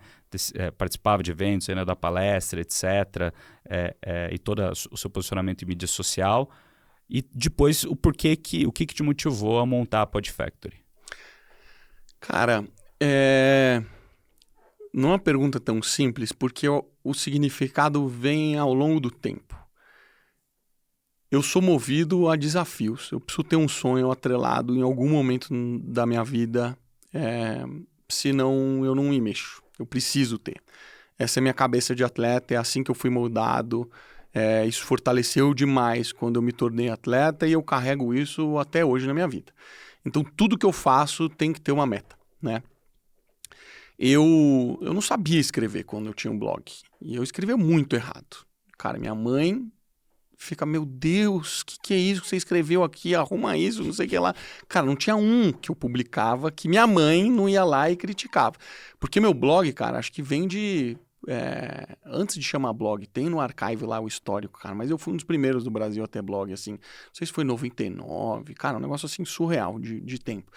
[SPEAKER 2] participava de eventos, né, da palestra, etc., e todo o seu posicionamento em mídia social. E depois, o que te motivou a montar a Pod Factory?
[SPEAKER 1] Cara, não é uma pergunta tão simples, porque o significado vem ao longo do tempo. Eu sou movido a desafios. Eu preciso ter um sonho atrelado em algum momento da minha vida, senão eu não me mexo. Eu preciso ter. Essa é a minha cabeça de atleta, é assim que eu fui moldado. Isso fortaleceu demais quando eu me tornei atleta e eu carrego isso até hoje na minha vida. Então, tudo que eu faço tem que ter uma meta, né? Eu não sabia escrever quando eu tinha um blog. E eu escrevia muito errado. Cara, minha mãe fica, meu Deus, que é isso que você escreveu aqui? Arruma isso, não sei o que lá. Cara, não tinha um que eu publicava que minha mãe não ia lá e criticava. Porque meu blog, cara, acho que vem de... antes de chamar blog, tem no Archive lá o histórico, cara. Mas eu fui um dos primeiros do Brasil a ter blog, assim. Não sei se foi 99. Cara, um negócio assim surreal de tempo.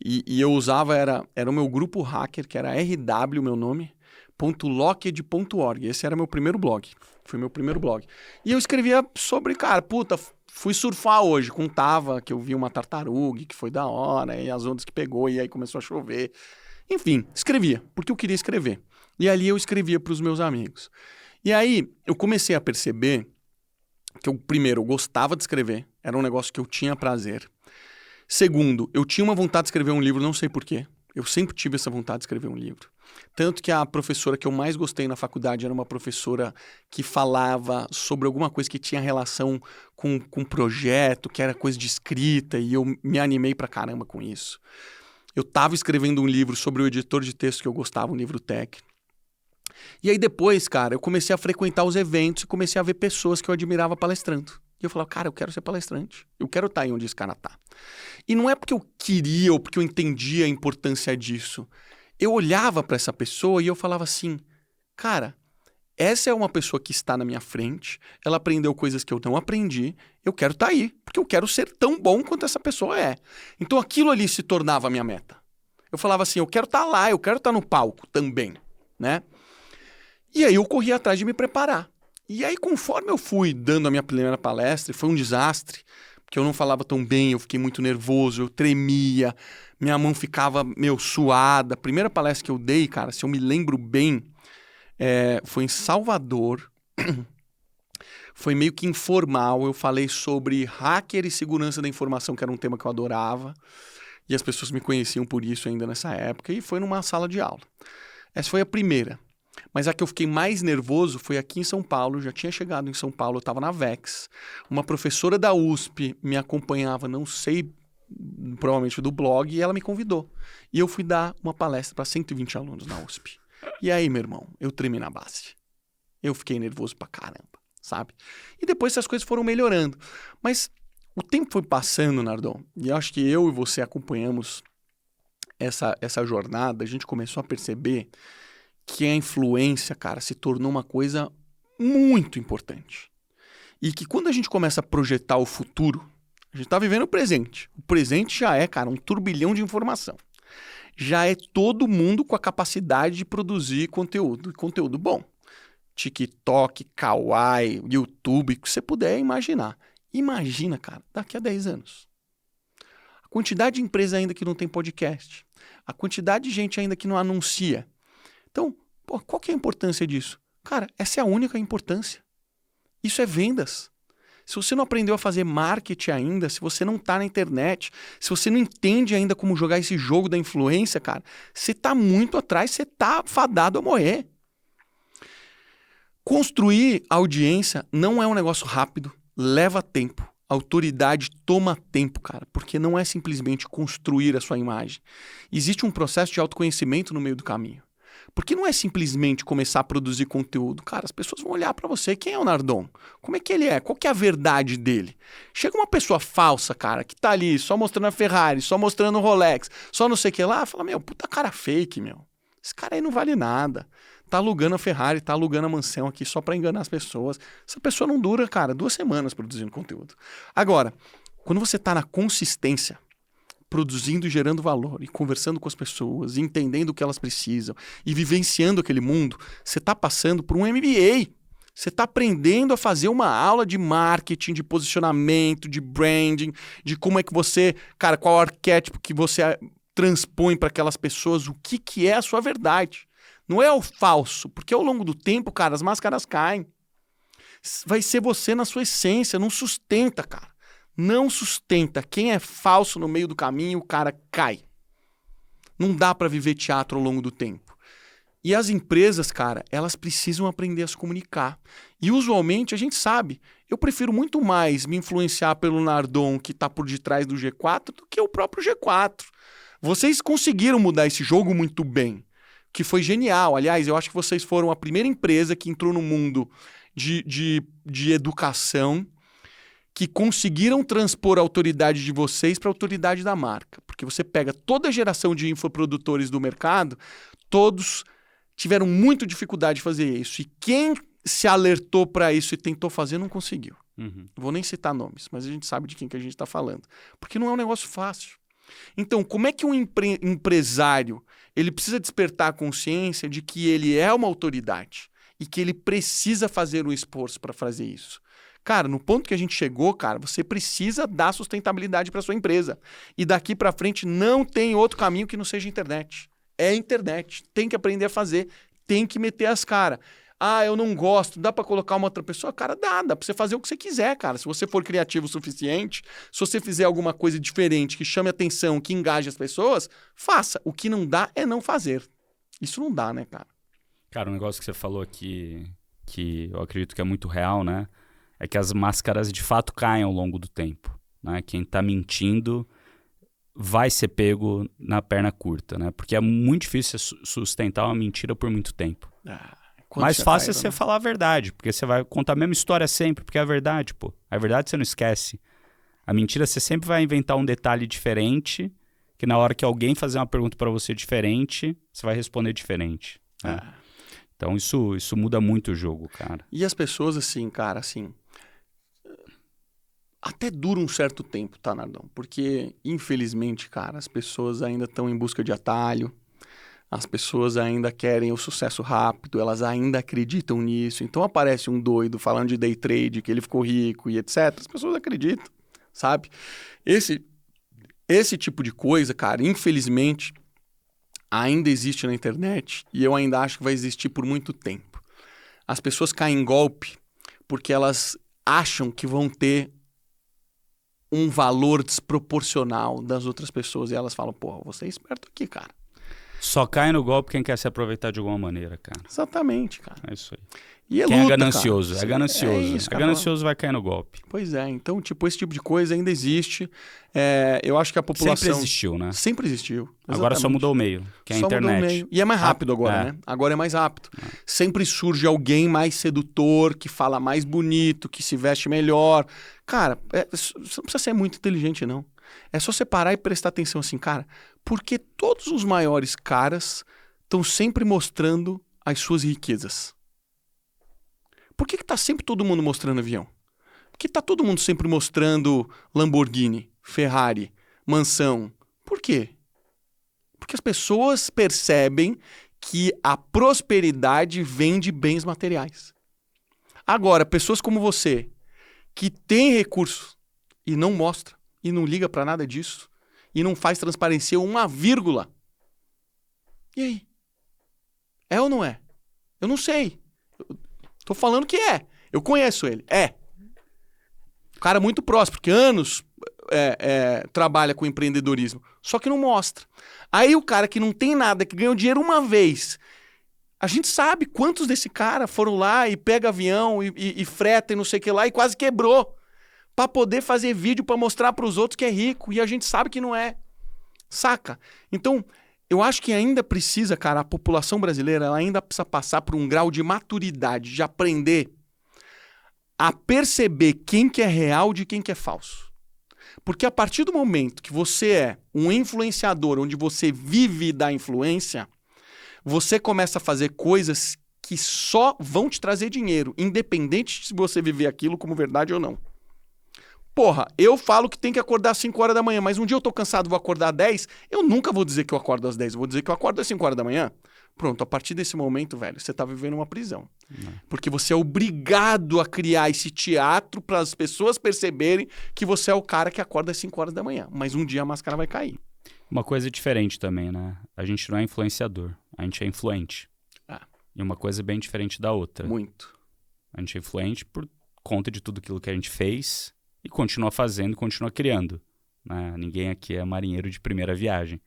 [SPEAKER 1] E eu usava, era o meu grupo hacker, que era RW, meu nome, .locked.org. Esse era meu primeiro blog. Foi meu primeiro blog. E eu escrevia sobre, cara, fui surfar hoje, contava que eu vi uma tartaruga, que foi da hora, e as ondas que pegou, e aí começou a chover. Enfim, escrevia, porque eu queria escrever. E ali eu escrevia para os meus amigos. E aí eu comecei a perceber que eu gostava de escrever, Era um negócio que eu tinha prazer. Segundo, eu tinha uma vontade de escrever um livro, não sei porquê. Eu sempre tive essa vontade de escrever um livro. Tanto que a professora que eu mais gostei na faculdade era uma professora que falava sobre alguma coisa que tinha relação com projeto, que era coisa de escrita, e eu me animei pra caramba com isso. Eu tava escrevendo um livro sobre o editor de texto que eu gostava, um livro técnico. E aí depois, cara, eu comecei a frequentar os eventos e comecei a ver pessoas que eu admirava palestrando. E eu falava, cara, eu quero ser palestrante. Eu quero estar aí onde esse cara tá. E não é porque eu queria ou porque eu entendia a importância disso. Eu olhava para essa pessoa e eu falava assim, cara, essa é uma pessoa que está na minha frente, ela aprendeu coisas que eu não aprendi, eu quero estar aí, porque eu quero ser tão bom quanto essa pessoa é. Então aquilo ali se tornava a minha meta. Eu falava assim, eu quero estar lá, eu quero estar no palco também, né? E aí eu corri atrás de me preparar. E aí, conforme eu fui dando a minha primeira palestra, foi um desastre, porque eu não falava tão bem, eu fiquei muito nervoso, eu tremia, minha mão ficava meio suada. A primeira palestra que eu dei, cara, se eu me lembro bem, foi em Salvador. Foi meio que informal, eu falei sobre hacker e segurança da informação, que era um tema que eu adorava, e as pessoas me conheciam por isso ainda nessa época, e foi numa sala de aula. Essa foi a primeira. Mas a que eu fiquei mais nervoso foi aqui em São Paulo, já tinha chegado em São Paulo, eu estava na VEX. Uma professora da USP me acompanhava, não sei, provavelmente do blog, e ela me convidou. E eu fui dar uma palestra para 120 alunos na USP. E aí, meu irmão, eu tremi na base. Eu fiquei nervoso pra caramba, sabe? E depois essas coisas foram melhorando. Mas o tempo foi passando, Nardon, e eu acho que eu e você acompanhamos essa jornada, a gente começou a perceber que a influência, cara, se tornou uma coisa muito importante. E que quando a gente começa a projetar o futuro, a gente tá vivendo o presente. O presente já é, cara, um turbilhão de informação. Já é todo mundo com a capacidade de produzir conteúdo bom. TikTok, Kawaii, YouTube, o que você puder imaginar. Imagina, cara, daqui a 10 anos. A quantidade de empresa ainda que não tem podcast. A quantidade de gente ainda que não anuncia. Então, qual que é a importância disso? Cara, essa é a única importância. Isso é vendas. Se você não aprendeu a fazer marketing ainda, se você não está na internet, se você não entende ainda como jogar esse jogo da influência, cara, você está muito atrás, você está fadado a morrer. Construir audiência não é um negócio rápido, leva tempo. A autoridade toma tempo, cara, porque não é simplesmente construir a sua imagem. Existe um processo de autoconhecimento no meio do caminho. Porque não é simplesmente começar a produzir conteúdo. Cara, as pessoas vão olhar pra você. Quem é o Nardon? Como é que ele é? Qual que é a verdade dele? Chega uma pessoa falsa, cara, que tá ali só mostrando a Ferrari, só mostrando o Rolex, só não sei o que lá. Fala, meu, puta cara fake, meu. Esse cara aí não vale nada. Tá alugando a Ferrari, tá alugando a mansão aqui só pra enganar as pessoas. Essa pessoa não dura, cara, 2 semanas produzindo conteúdo. Agora, quando você tá na consistência, produzindo e gerando valor, e conversando com as pessoas, e entendendo o que elas precisam, e vivenciando aquele mundo, você está passando por um MBA. Você está aprendendo a fazer uma aula de marketing, de posicionamento, de branding, de como é que você, cara, qual o arquétipo que você transpõe para aquelas pessoas, o que é a sua verdade. Não é o falso, porque ao longo do tempo, cara, as máscaras caem. Vai ser você na sua essência, não sustenta, cara. Não sustenta. Quem é falso no meio do caminho, o cara cai. Não dá para viver teatro ao longo do tempo. E as empresas, cara, elas precisam aprender a se comunicar. E usualmente, a gente sabe, eu prefiro muito mais me influenciar pelo Nardon que está por detrás do G4 do que o próprio G4. Vocês conseguiram mudar esse jogo muito bem, que foi genial. Aliás, eu acho que vocês foram a primeira empresa que entrou no mundo de educação, que conseguiram transpor a autoridade de vocês para a autoridade da marca. Porque você pega toda a geração de infoprodutores do mercado, todos tiveram muita dificuldade de fazer isso. E quem se alertou para isso e tentou fazer, não conseguiu. Não vou nem citar nomes, mas a gente sabe de quem que a gente está falando. Porque não é um negócio fácil. Então, como é que um empresário ele precisa despertar a consciência de que ele é uma autoridade e que ele precisa fazer um esforço para fazer isso? Cara, no ponto que a gente chegou, cara, você precisa dar sustentabilidade para sua empresa. E daqui para frente não tem outro caminho que não seja internet. É internet. Tem que aprender a fazer, tem que meter as caras. Ah, eu não gosto, dá pra colocar uma outra pessoa? Cara, dá pra você fazer o que você quiser, cara. Se você for criativo o suficiente, se você fizer alguma coisa diferente, que chame atenção, que engaje as pessoas, faça. O que não dá é não fazer. Isso não dá, né, cara?
[SPEAKER 2] Cara, um negócio que você falou aqui, que eu acredito que é muito real, né? É que as máscaras de fato caem ao longo do tempo, né? Quem tá mentindo vai ser pego na perna curta, né? Porque é muito difícil sustentar uma mentira por muito tempo. Mais fácil é você falar a verdade, porque você vai contar a mesma história sempre, porque é a verdade, pô. A verdade você não esquece. A mentira você sempre vai inventar um detalhe diferente, que na hora que alguém fazer uma pergunta pra você diferente, você vai responder diferente. Né? Então isso muda muito o jogo, cara.
[SPEAKER 1] E as pessoas assim, cara, assim... Até dura um certo tempo, tá, Nardão? Porque, infelizmente, cara, as pessoas ainda estão em busca de atalho, as pessoas ainda querem o sucesso rápido, elas ainda acreditam nisso. Então aparece um doido falando de day trade, que ele ficou rico e etc. As pessoas acreditam, sabe? Esse tipo de coisa, cara, infelizmente, ainda existe na internet e eu ainda acho que vai existir por muito tempo. As pessoas caem em golpe porque elas acham que vão ter um valor desproporcional das outras pessoas. E elas falam, porra, você é esperto aqui, cara.
[SPEAKER 2] Só cai no golpe quem quer se aproveitar de alguma maneira, cara.
[SPEAKER 1] Exatamente, cara.
[SPEAKER 2] É isso aí.
[SPEAKER 1] E
[SPEAKER 2] quem
[SPEAKER 1] luta,
[SPEAKER 2] é ganancioso,
[SPEAKER 1] cara.
[SPEAKER 2] é ganancioso.
[SPEAKER 1] É isso, cara.
[SPEAKER 2] Ganancioso vai cair no golpe.
[SPEAKER 1] Pois é, então, tipo, esse tipo de coisa ainda existe. Eu acho que a população...
[SPEAKER 2] Sempre existiu, né?
[SPEAKER 1] Sempre existiu. Exatamente.
[SPEAKER 2] Agora só mudou o meio, que é a internet.
[SPEAKER 1] Mudou o meio. E é mais rápido agora, né? Agora é mais rápido. Sempre surge alguém mais sedutor, que fala mais bonito, que se veste melhor. Cara, você não precisa ser muito inteligente, não. É só você parar e prestar atenção assim, cara, porque todos os maiores caras estão sempre mostrando as suas riquezas. Por que tá sempre todo mundo mostrando avião? Por que tá todo mundo sempre mostrando Lamborghini, Ferrari, mansão? Por quê? Porque as pessoas percebem que a prosperidade vem de bens materiais. Agora, pessoas como você, que tem recursos e não mostra, e não liga pra nada disso, e não faz transparecer uma vírgula. E aí? É ou não é? Eu não sei. Tô falando que é. Eu conheço ele. É. Um cara muito próximo, porque anos trabalha com empreendedorismo. Só que não mostra. Aí o cara que não tem nada, que ganhou dinheiro uma vez, a gente sabe quantos desse cara foram lá e pega avião e freta e não sei o que lá e quase quebrou pra poder fazer vídeo pra mostrar pros outros que é rico. E a gente sabe que não é. Saca? Então... eu acho que ainda precisa, cara, a população brasileira, ela ainda precisa passar por um grau de maturidade, de aprender a perceber quem que é real de quem que é falso. Porque a partir do momento que você é um influenciador, onde você vive da influência, você começa a fazer coisas que só vão te trazer dinheiro, independente de se você viver aquilo como verdade ou não. Porra, eu falo que tem que acordar às 5 horas da manhã, mas um dia eu tô cansado, vou acordar às 10, eu nunca vou dizer que eu acordo às 10, eu vou dizer que eu acordo às 5 horas da manhã. Pronto, a partir desse momento, velho, você tá vivendo uma prisão. Porque você é obrigado a criar esse teatro para as pessoas perceberem que você é o cara que acorda às 5 horas da manhã. Mas um dia a máscara vai cair.
[SPEAKER 2] Uma coisa diferente também, né? A gente não é influenciador, a gente é influente. E uma coisa bem diferente da outra.
[SPEAKER 1] Muito.
[SPEAKER 2] A gente é influente por conta de tudo aquilo que a gente fez... e continua fazendo, continua criando. Né? Ninguém aqui é marinheiro de primeira viagem.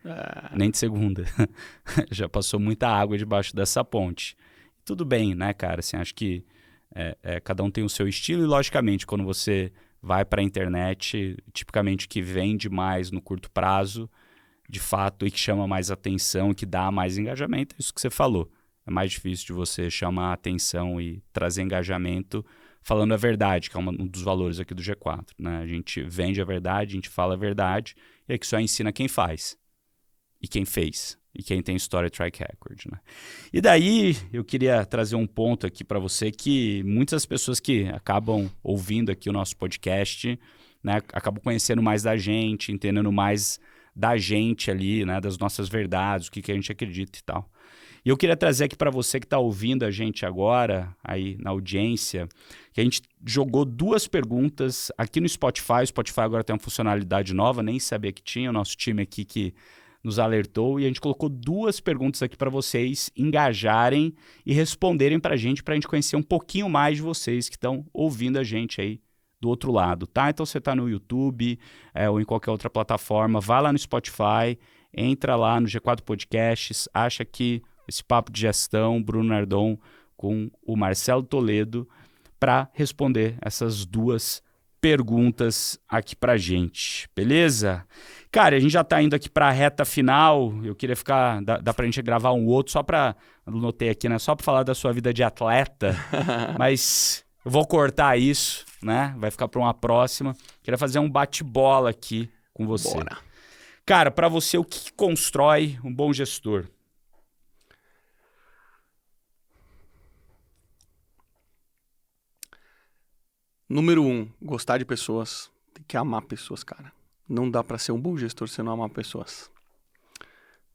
[SPEAKER 2] Nem de segunda. Já passou muita água debaixo dessa ponte. Tudo bem, né, cara? Assim, acho que cada um tem o seu estilo. E, logicamente, quando você vai para a internet, tipicamente que vende mais no curto prazo, de fato, e que chama mais atenção, e que dá mais engajamento, é isso que você falou. É mais difícil de você chamar atenção e trazer engajamento falando a verdade, que é um dos valores aqui do G4, né? A gente vende a verdade, a gente fala a verdade, e aqui só ensina quem faz, e quem fez, e quem tem história track record, né? E daí, eu queria trazer um ponto aqui para você, que muitas pessoas que acabam ouvindo aqui o nosso podcast, né, acabam conhecendo mais da gente, entendendo mais da gente ali, né, das nossas verdades, o que a gente acredita e tal. E eu queria trazer aqui para você que está ouvindo a gente agora, aí na audiência, que a gente jogou 2 perguntas aqui no Spotify. O Spotify agora tem uma funcionalidade nova, nem sabia que tinha. O nosso time aqui que nos alertou e a gente colocou 2 perguntas aqui para vocês engajarem e responderem para a gente conhecer um pouquinho mais de vocês que estão ouvindo a gente aí do outro lado, tá? Então você está no YouTube ou em qualquer outra plataforma, vai lá no Spotify, entra lá no G4 Podcasts, acha que esse papo de gestão, Bruno Nardon com o Marcelo Toledo, para responder essas 2 perguntas aqui pra gente, beleza? Cara, a gente já tá indo aqui pra reta final, eu queria dá pra gente gravar um outro só pra, anotei aqui, né, só pra falar da sua vida de atleta, mas eu vou cortar isso, né, vai ficar pra uma próxima, queria fazer um bate-bola aqui com você.
[SPEAKER 1] Bora.
[SPEAKER 2] Cara, pra você, o que constrói um bom gestor?
[SPEAKER 1] Número 1, gostar de pessoas. Tem que amar pessoas, cara. Não dá pra ser um bom gestor se não amar pessoas.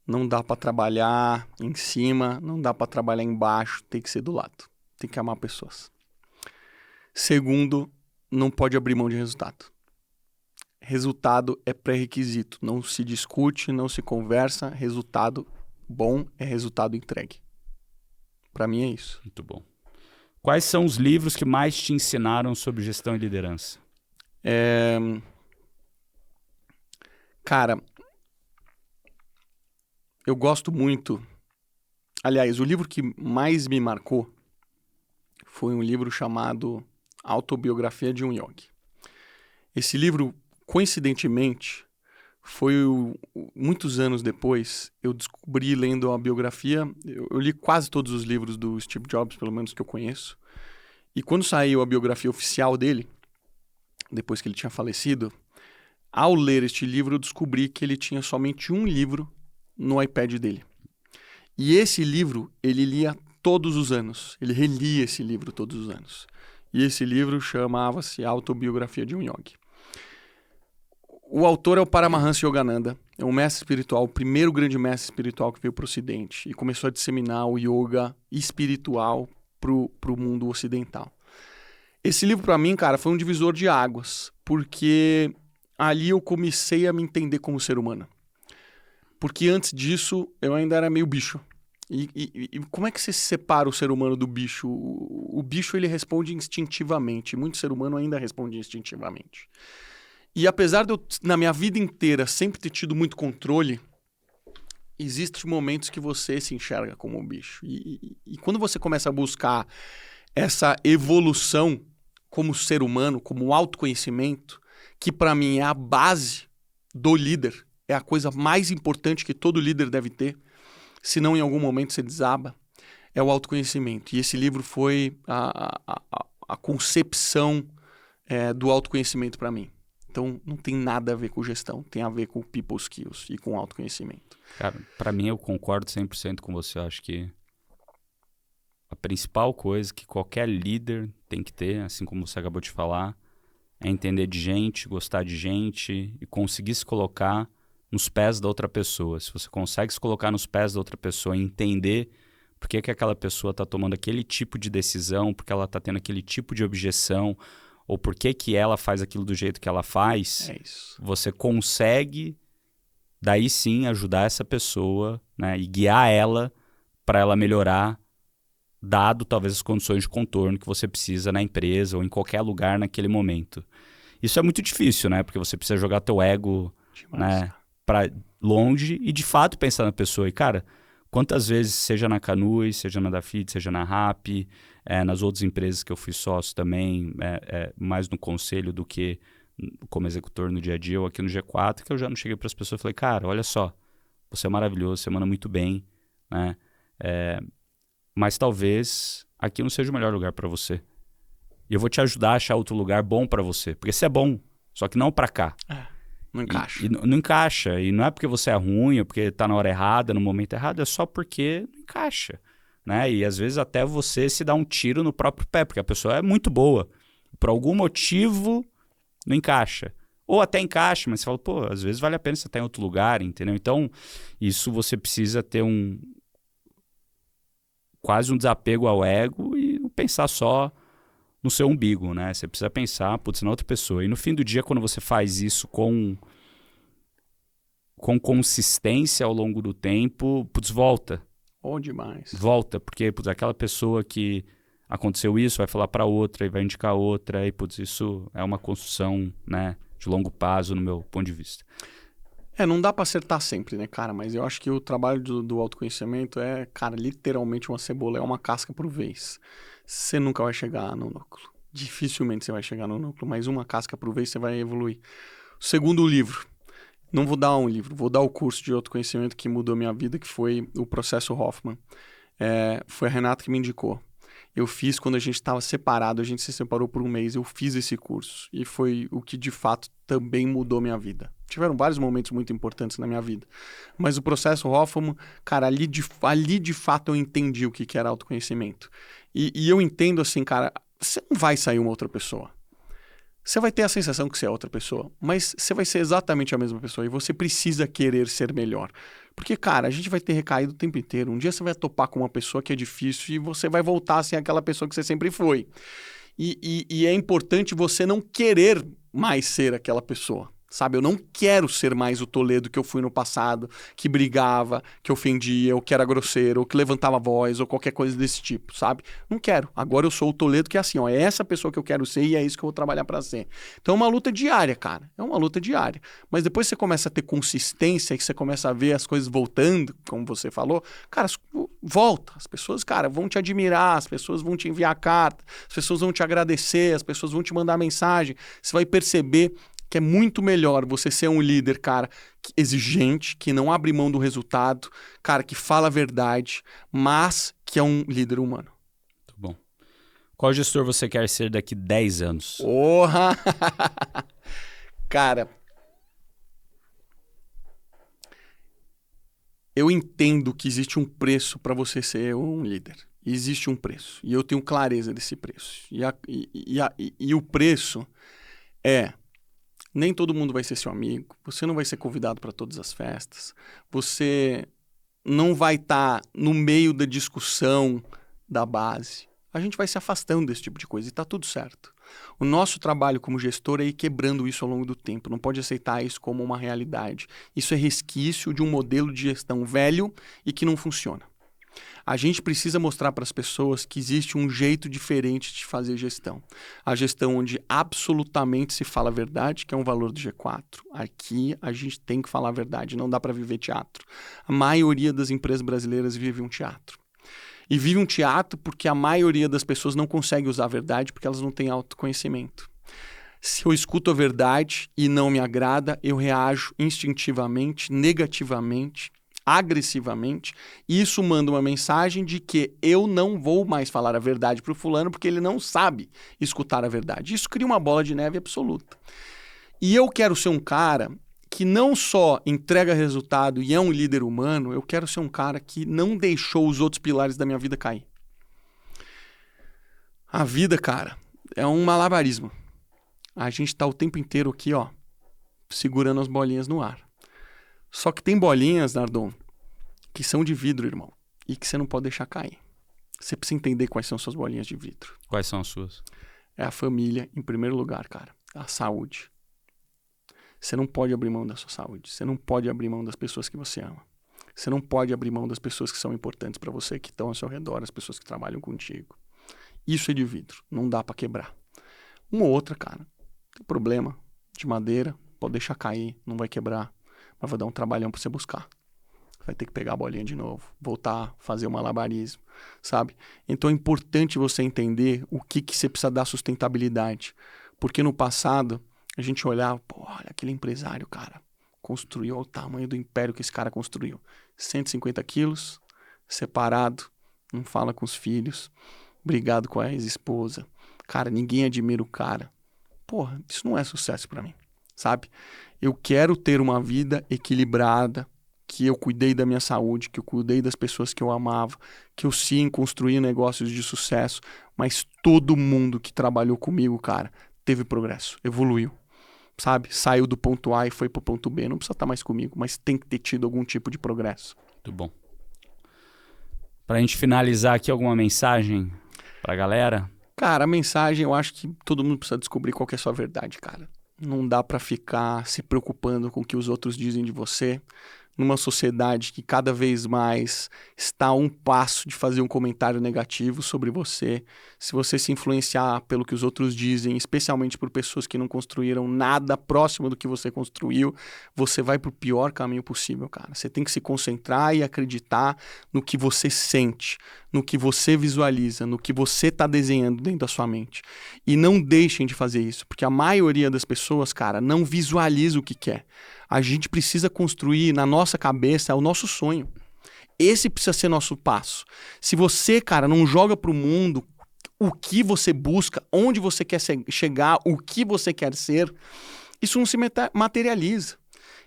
[SPEAKER 1] Não dá pra trabalhar em cima, não dá pra trabalhar embaixo, tem que ser do lado. Tem que amar pessoas. Segundo, não pode abrir mão de resultado. Resultado é pré-requisito. Não se discute, não se conversa. Resultado bom é resultado entregue. Pra mim é isso.
[SPEAKER 2] Muito bom. Quais são os livros que mais te ensinaram sobre gestão e liderança?
[SPEAKER 1] Cara, eu gosto muito... Aliás, o livro que mais me marcou foi um livro chamado Autobiografia de um Yogi. Esse livro, coincidentemente, foi muitos anos depois, eu descobri lendo a biografia, eu li quase todos os livros do Steve Jobs, pelo menos que eu conheço, e quando saiu a biografia oficial dele, depois que ele tinha falecido, ao ler este livro eu descobri que ele tinha somente um livro no iPad dele. E esse livro ele lia todos os anos, ele relia esse livro todos os anos. E esse livro chamava-se Autobiografia de um Yogi. O autor é o Paramahansa Yogananda, é um mestre espiritual, o primeiro grande mestre espiritual que veio para o Ocidente e começou a disseminar o yoga espiritual para o mundo ocidental. Esse livro, para mim, cara, foi um divisor de águas, porque ali eu comecei a me entender como ser humano. Porque antes disso, eu ainda era meio bicho. E como é que você separa o ser humano do bicho? O bicho, ele responde instintivamente. Muito ser humano ainda responde instintivamente. E apesar de eu, na minha vida inteira, sempre ter tido muito controle, existem momentos que você se enxerga como um bicho. E quando você começa a buscar essa evolução como ser humano, como autoconhecimento, que para mim é a base do líder, é a coisa mais importante que todo líder deve ter, senão em algum momento você desaba, é o autoconhecimento. E esse livro foi a concepção do autoconhecimento para mim. Então, não tem nada a ver com gestão, tem a ver com people skills e com autoconhecimento.
[SPEAKER 2] Cara, para mim eu concordo 100% com você. Eu acho que a principal coisa que qualquer líder tem que ter, assim como você acabou de falar, é entender de gente, gostar de gente e conseguir se colocar nos pés da outra pessoa. Se você consegue se colocar nos pés da outra pessoa e entender por que aquela pessoa está tomando aquele tipo de decisão, porque ela está tendo aquele tipo de objeção, ou por que ela faz aquilo do jeito que ela faz, você consegue, daí sim, ajudar essa pessoa, né, e guiar ela para ela melhorar, dado talvez as condições de contorno que você precisa na empresa ou em qualquer lugar naquele momento. Isso é muito difícil, né, porque você precisa jogar teu ego, né, para longe e de fato pensar na pessoa. E cara, quantas vezes, seja na Canui, seja na Dafit, seja na RAP, nas outras empresas que eu fui sócio também, mais no conselho do que como executor no dia a dia, ou aqui no G4, que eu já não cheguei para as pessoas e falei, cara, olha só, você é maravilhoso, você manda muito bem, né? Mas talvez aqui não seja o melhor lugar para você. E eu vou te ajudar a achar outro lugar bom para você, porque você é bom, só que não para cá.
[SPEAKER 1] Não encaixa.
[SPEAKER 2] E não encaixa. E não é porque você é ruim ou porque tá na hora errada, no momento errado, é só porque não encaixa. Né? E às vezes até você se dá um tiro no próprio pé, porque a pessoa é muito boa. Por algum motivo, não encaixa. Ou até encaixa, mas você fala, pô, às vezes vale a pena você estar em outro lugar, entendeu? Então, isso você precisa ter quase um desapego ao ego e não pensar só no seu umbigo, né? Você precisa pensar, putz, na outra pessoa. E no fim do dia, quando você faz isso com com consistência ao longo do tempo, putz, volta.
[SPEAKER 1] Bom demais.
[SPEAKER 2] Volta, porque putz, aquela pessoa que aconteceu isso vai falar para outra e vai indicar outra, e putz, isso é uma construção, né, de longo prazo no meu ponto de vista.
[SPEAKER 1] Não dá para acertar sempre, né, cara? Mas eu acho que o trabalho do autoconhecimento é, cara, literalmente uma cebola, é uma casca por vez. Você nunca vai chegar no núcleo. Dificilmente você vai chegar no núcleo, mas uma casca por vez você vai evoluir. O segundo livro. Não vou dar um livro, vou dar o curso de autoconhecimento que mudou minha vida, que foi o Processo Hoffman. Foi a Renata que me indicou. Eu fiz quando a gente estava separado, a gente se separou por um mês, eu fiz esse curso. E foi o que, de fato, também mudou minha vida. Tiveram vários momentos muito importantes na minha vida. Mas o Processo Hoffman, cara, ali de fato eu entendi o que era autoconhecimento. E eu entendo assim, cara, você não vai sair uma outra pessoa. Você vai ter a sensação que você é outra pessoa, mas você vai ser exatamente a mesma pessoa e você precisa querer ser melhor. Porque, cara, a gente vai ter recaído o tempo inteiro. Um dia você vai topar com uma pessoa que é difícil e você vai voltar a ser aquela pessoa que você sempre foi. E é importante você não querer mais ser aquela pessoa. Sabe, eu não quero ser mais o Toledo que eu fui no passado, que brigava, que ofendia, ou que era grosseiro, ou que levantava a voz, ou qualquer coisa desse tipo, sabe? Não quero. Agora eu sou o Toledo que é assim, ó, é essa pessoa que eu quero ser e é isso que eu vou trabalhar pra ser. Então é uma luta diária, cara. É uma luta diária. Mas depois você começa a ter consistência e você começa a ver as coisas voltando, como você falou, cara, volta. As pessoas, cara, vão te admirar, as pessoas vão te enviar carta, as pessoas vão te agradecer, as pessoas vão te mandar mensagem. Você vai perceber que é muito melhor você ser um líder, cara, exigente, que não abre mão do resultado, cara, que fala a verdade, mas que é um líder humano.
[SPEAKER 2] Muito bom. Qual gestor você quer ser daqui 10 anos?
[SPEAKER 1] Porra! Cara, eu entendo que existe um preço para você ser um líder. Existe um preço. E eu tenho clareza desse preço. E o preço é... Nem todo mundo vai ser seu amigo, você não vai ser convidado para todas as festas, você não vai estar no meio da discussão da base. A gente vai se afastando desse tipo de coisa e está tudo certo. O nosso trabalho como gestor é ir quebrando isso ao longo do tempo, não pode aceitar isso como uma realidade. Isso é resquício de um modelo de gestão velho e que não funciona. A gente precisa mostrar para as pessoas que existe um jeito diferente de fazer gestão. A gestão onde absolutamente se fala a verdade, que é um valor do G4. Aqui a gente tem que falar a verdade, não dá para viver teatro. A maioria das empresas brasileiras vive um teatro. E vive um teatro porque a maioria das pessoas não consegue usar a verdade porque elas não têm autoconhecimento. Se eu escuto a verdade e não me agrada, eu reajo instintivamente, negativamente, agressivamente, e isso manda uma mensagem de que eu não vou mais falar a verdade para o fulano porque ele não sabe escutar a verdade. Isso cria uma bola de neve absoluta. E eu quero ser um cara que não só entrega resultado e é um líder humano, eu quero ser um cara que não deixou os outros pilares da minha vida cair. A vida, cara, é um malabarismo. A gente tá o tempo inteiro aqui, ó, segurando as bolinhas no ar. Só que tem bolinhas, Nardon, que são de vidro, irmão, e que você não pode deixar cair. Você precisa entender quais são suas bolinhas de vidro.
[SPEAKER 2] Quais são as suas?
[SPEAKER 1] É a família, em primeiro lugar, cara. A saúde. Você não pode abrir mão da sua saúde. Você não pode abrir mão das pessoas que você ama. Você não pode abrir mão das pessoas que são importantes para você, que estão ao seu redor, as pessoas que trabalham contigo. Isso é de vidro. Não dá para quebrar. Uma ou outra, cara, tem problema de madeira, pode deixar cair, não vai quebrar. Mas vai dar um trabalhão pra você buscar. Vai ter que pegar a bolinha de novo, voltar, fazer um malabarismo, sabe? Então é importante você entender o que você precisa dar sustentabilidade. Porque no passado, a gente olhava, pô, olha aquele empresário, cara, construiu o tamanho do império que esse cara construiu. 150 quilos, separado, não fala com os filhos, brigado com a ex-esposa. Cara, ninguém admira o cara. Porra, isso não é sucesso pra mim, sabe? Eu quero ter uma vida equilibrada, que eu cuidei da minha saúde, que eu cuidei das pessoas que eu amava, que eu sim construí negócios de sucesso, mas todo mundo que trabalhou comigo, cara, teve progresso, evoluiu, sabe? Saiu do ponto A e foi pro ponto B, não precisa estar mais comigo, mas tem que ter tido algum tipo de progresso.
[SPEAKER 2] Muito bom. Pra gente finalizar aqui, alguma mensagem pra galera?
[SPEAKER 1] Cara, a mensagem, eu acho que todo mundo precisa descobrir qual que é a sua verdade, cara. Não dá para ficar se preocupando com o que os outros dizem de você. Numa sociedade que cada vez mais está a um passo de fazer um comentário negativo sobre você, se você se influenciar pelo que os outros dizem, especialmente por pessoas que não construíram nada próximo do que você construiu, você vai para o pior caminho possível, cara. Você tem que se concentrar e acreditar no que você sente, no que você visualiza, no que você está desenhando dentro da sua mente. E não deixem de fazer isso, porque a maioria das pessoas, cara, não visualiza o que quer. A gente precisa construir na nossa cabeça o nosso sonho. Esse precisa ser nosso passo. Se você, cara, não joga pro mundo o que você busca, onde você quer chegar, o que você quer ser, isso não se materializa.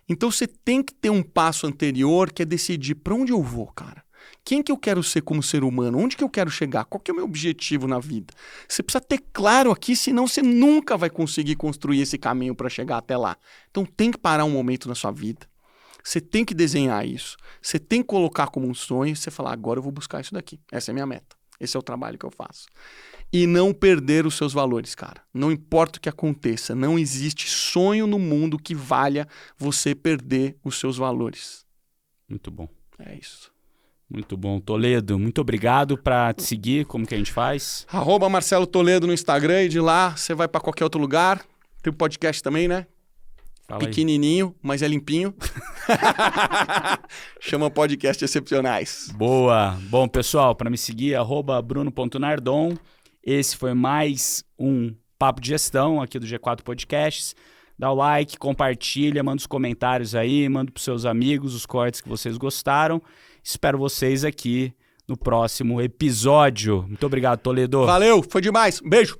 [SPEAKER 1] Então você tem que ter um passo anterior que é decidir para onde eu vou, cara. Quem que eu quero ser como ser humano? Onde que eu quero chegar? Qual que é o meu objetivo na vida? Você precisa ter claro aqui, senão você nunca vai conseguir construir esse caminho para chegar até lá. Então tem que parar um momento na sua vida. Você tem que desenhar isso. Você tem que colocar como um sonho e você falar, agora eu vou buscar isso daqui. Essa é a minha meta. Esse é o trabalho que eu faço. E não perder os seus valores, cara. Não importa o que aconteça. Não existe sonho no mundo que valha você perder os seus valores.
[SPEAKER 2] Muito bom.
[SPEAKER 1] É isso.
[SPEAKER 2] Muito bom. Toledo, muito obrigado. Para te seguir, como que a gente faz?
[SPEAKER 1] @Marcelo Toledo no Instagram e de lá você vai para qualquer outro lugar. Tem um podcast também, né?
[SPEAKER 2] Fala
[SPEAKER 1] pequenininho, aí. Mas é limpinho. Chama Podcast Excepcionais.
[SPEAKER 2] Boa. Bom, pessoal, para me seguir, @Bruno.Nardon. Esse foi mais um Papo de Gestão aqui do G4 Podcasts. Dá o like, compartilha, manda os comentários aí, manda pros seus amigos os cortes que vocês gostaram. Espero vocês aqui no próximo episódio. Muito obrigado, Toledo.
[SPEAKER 1] Valeu, foi demais. Um beijo.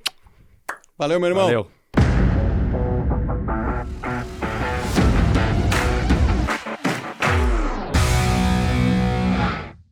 [SPEAKER 1] Valeu, meu irmão.
[SPEAKER 2] Valeu.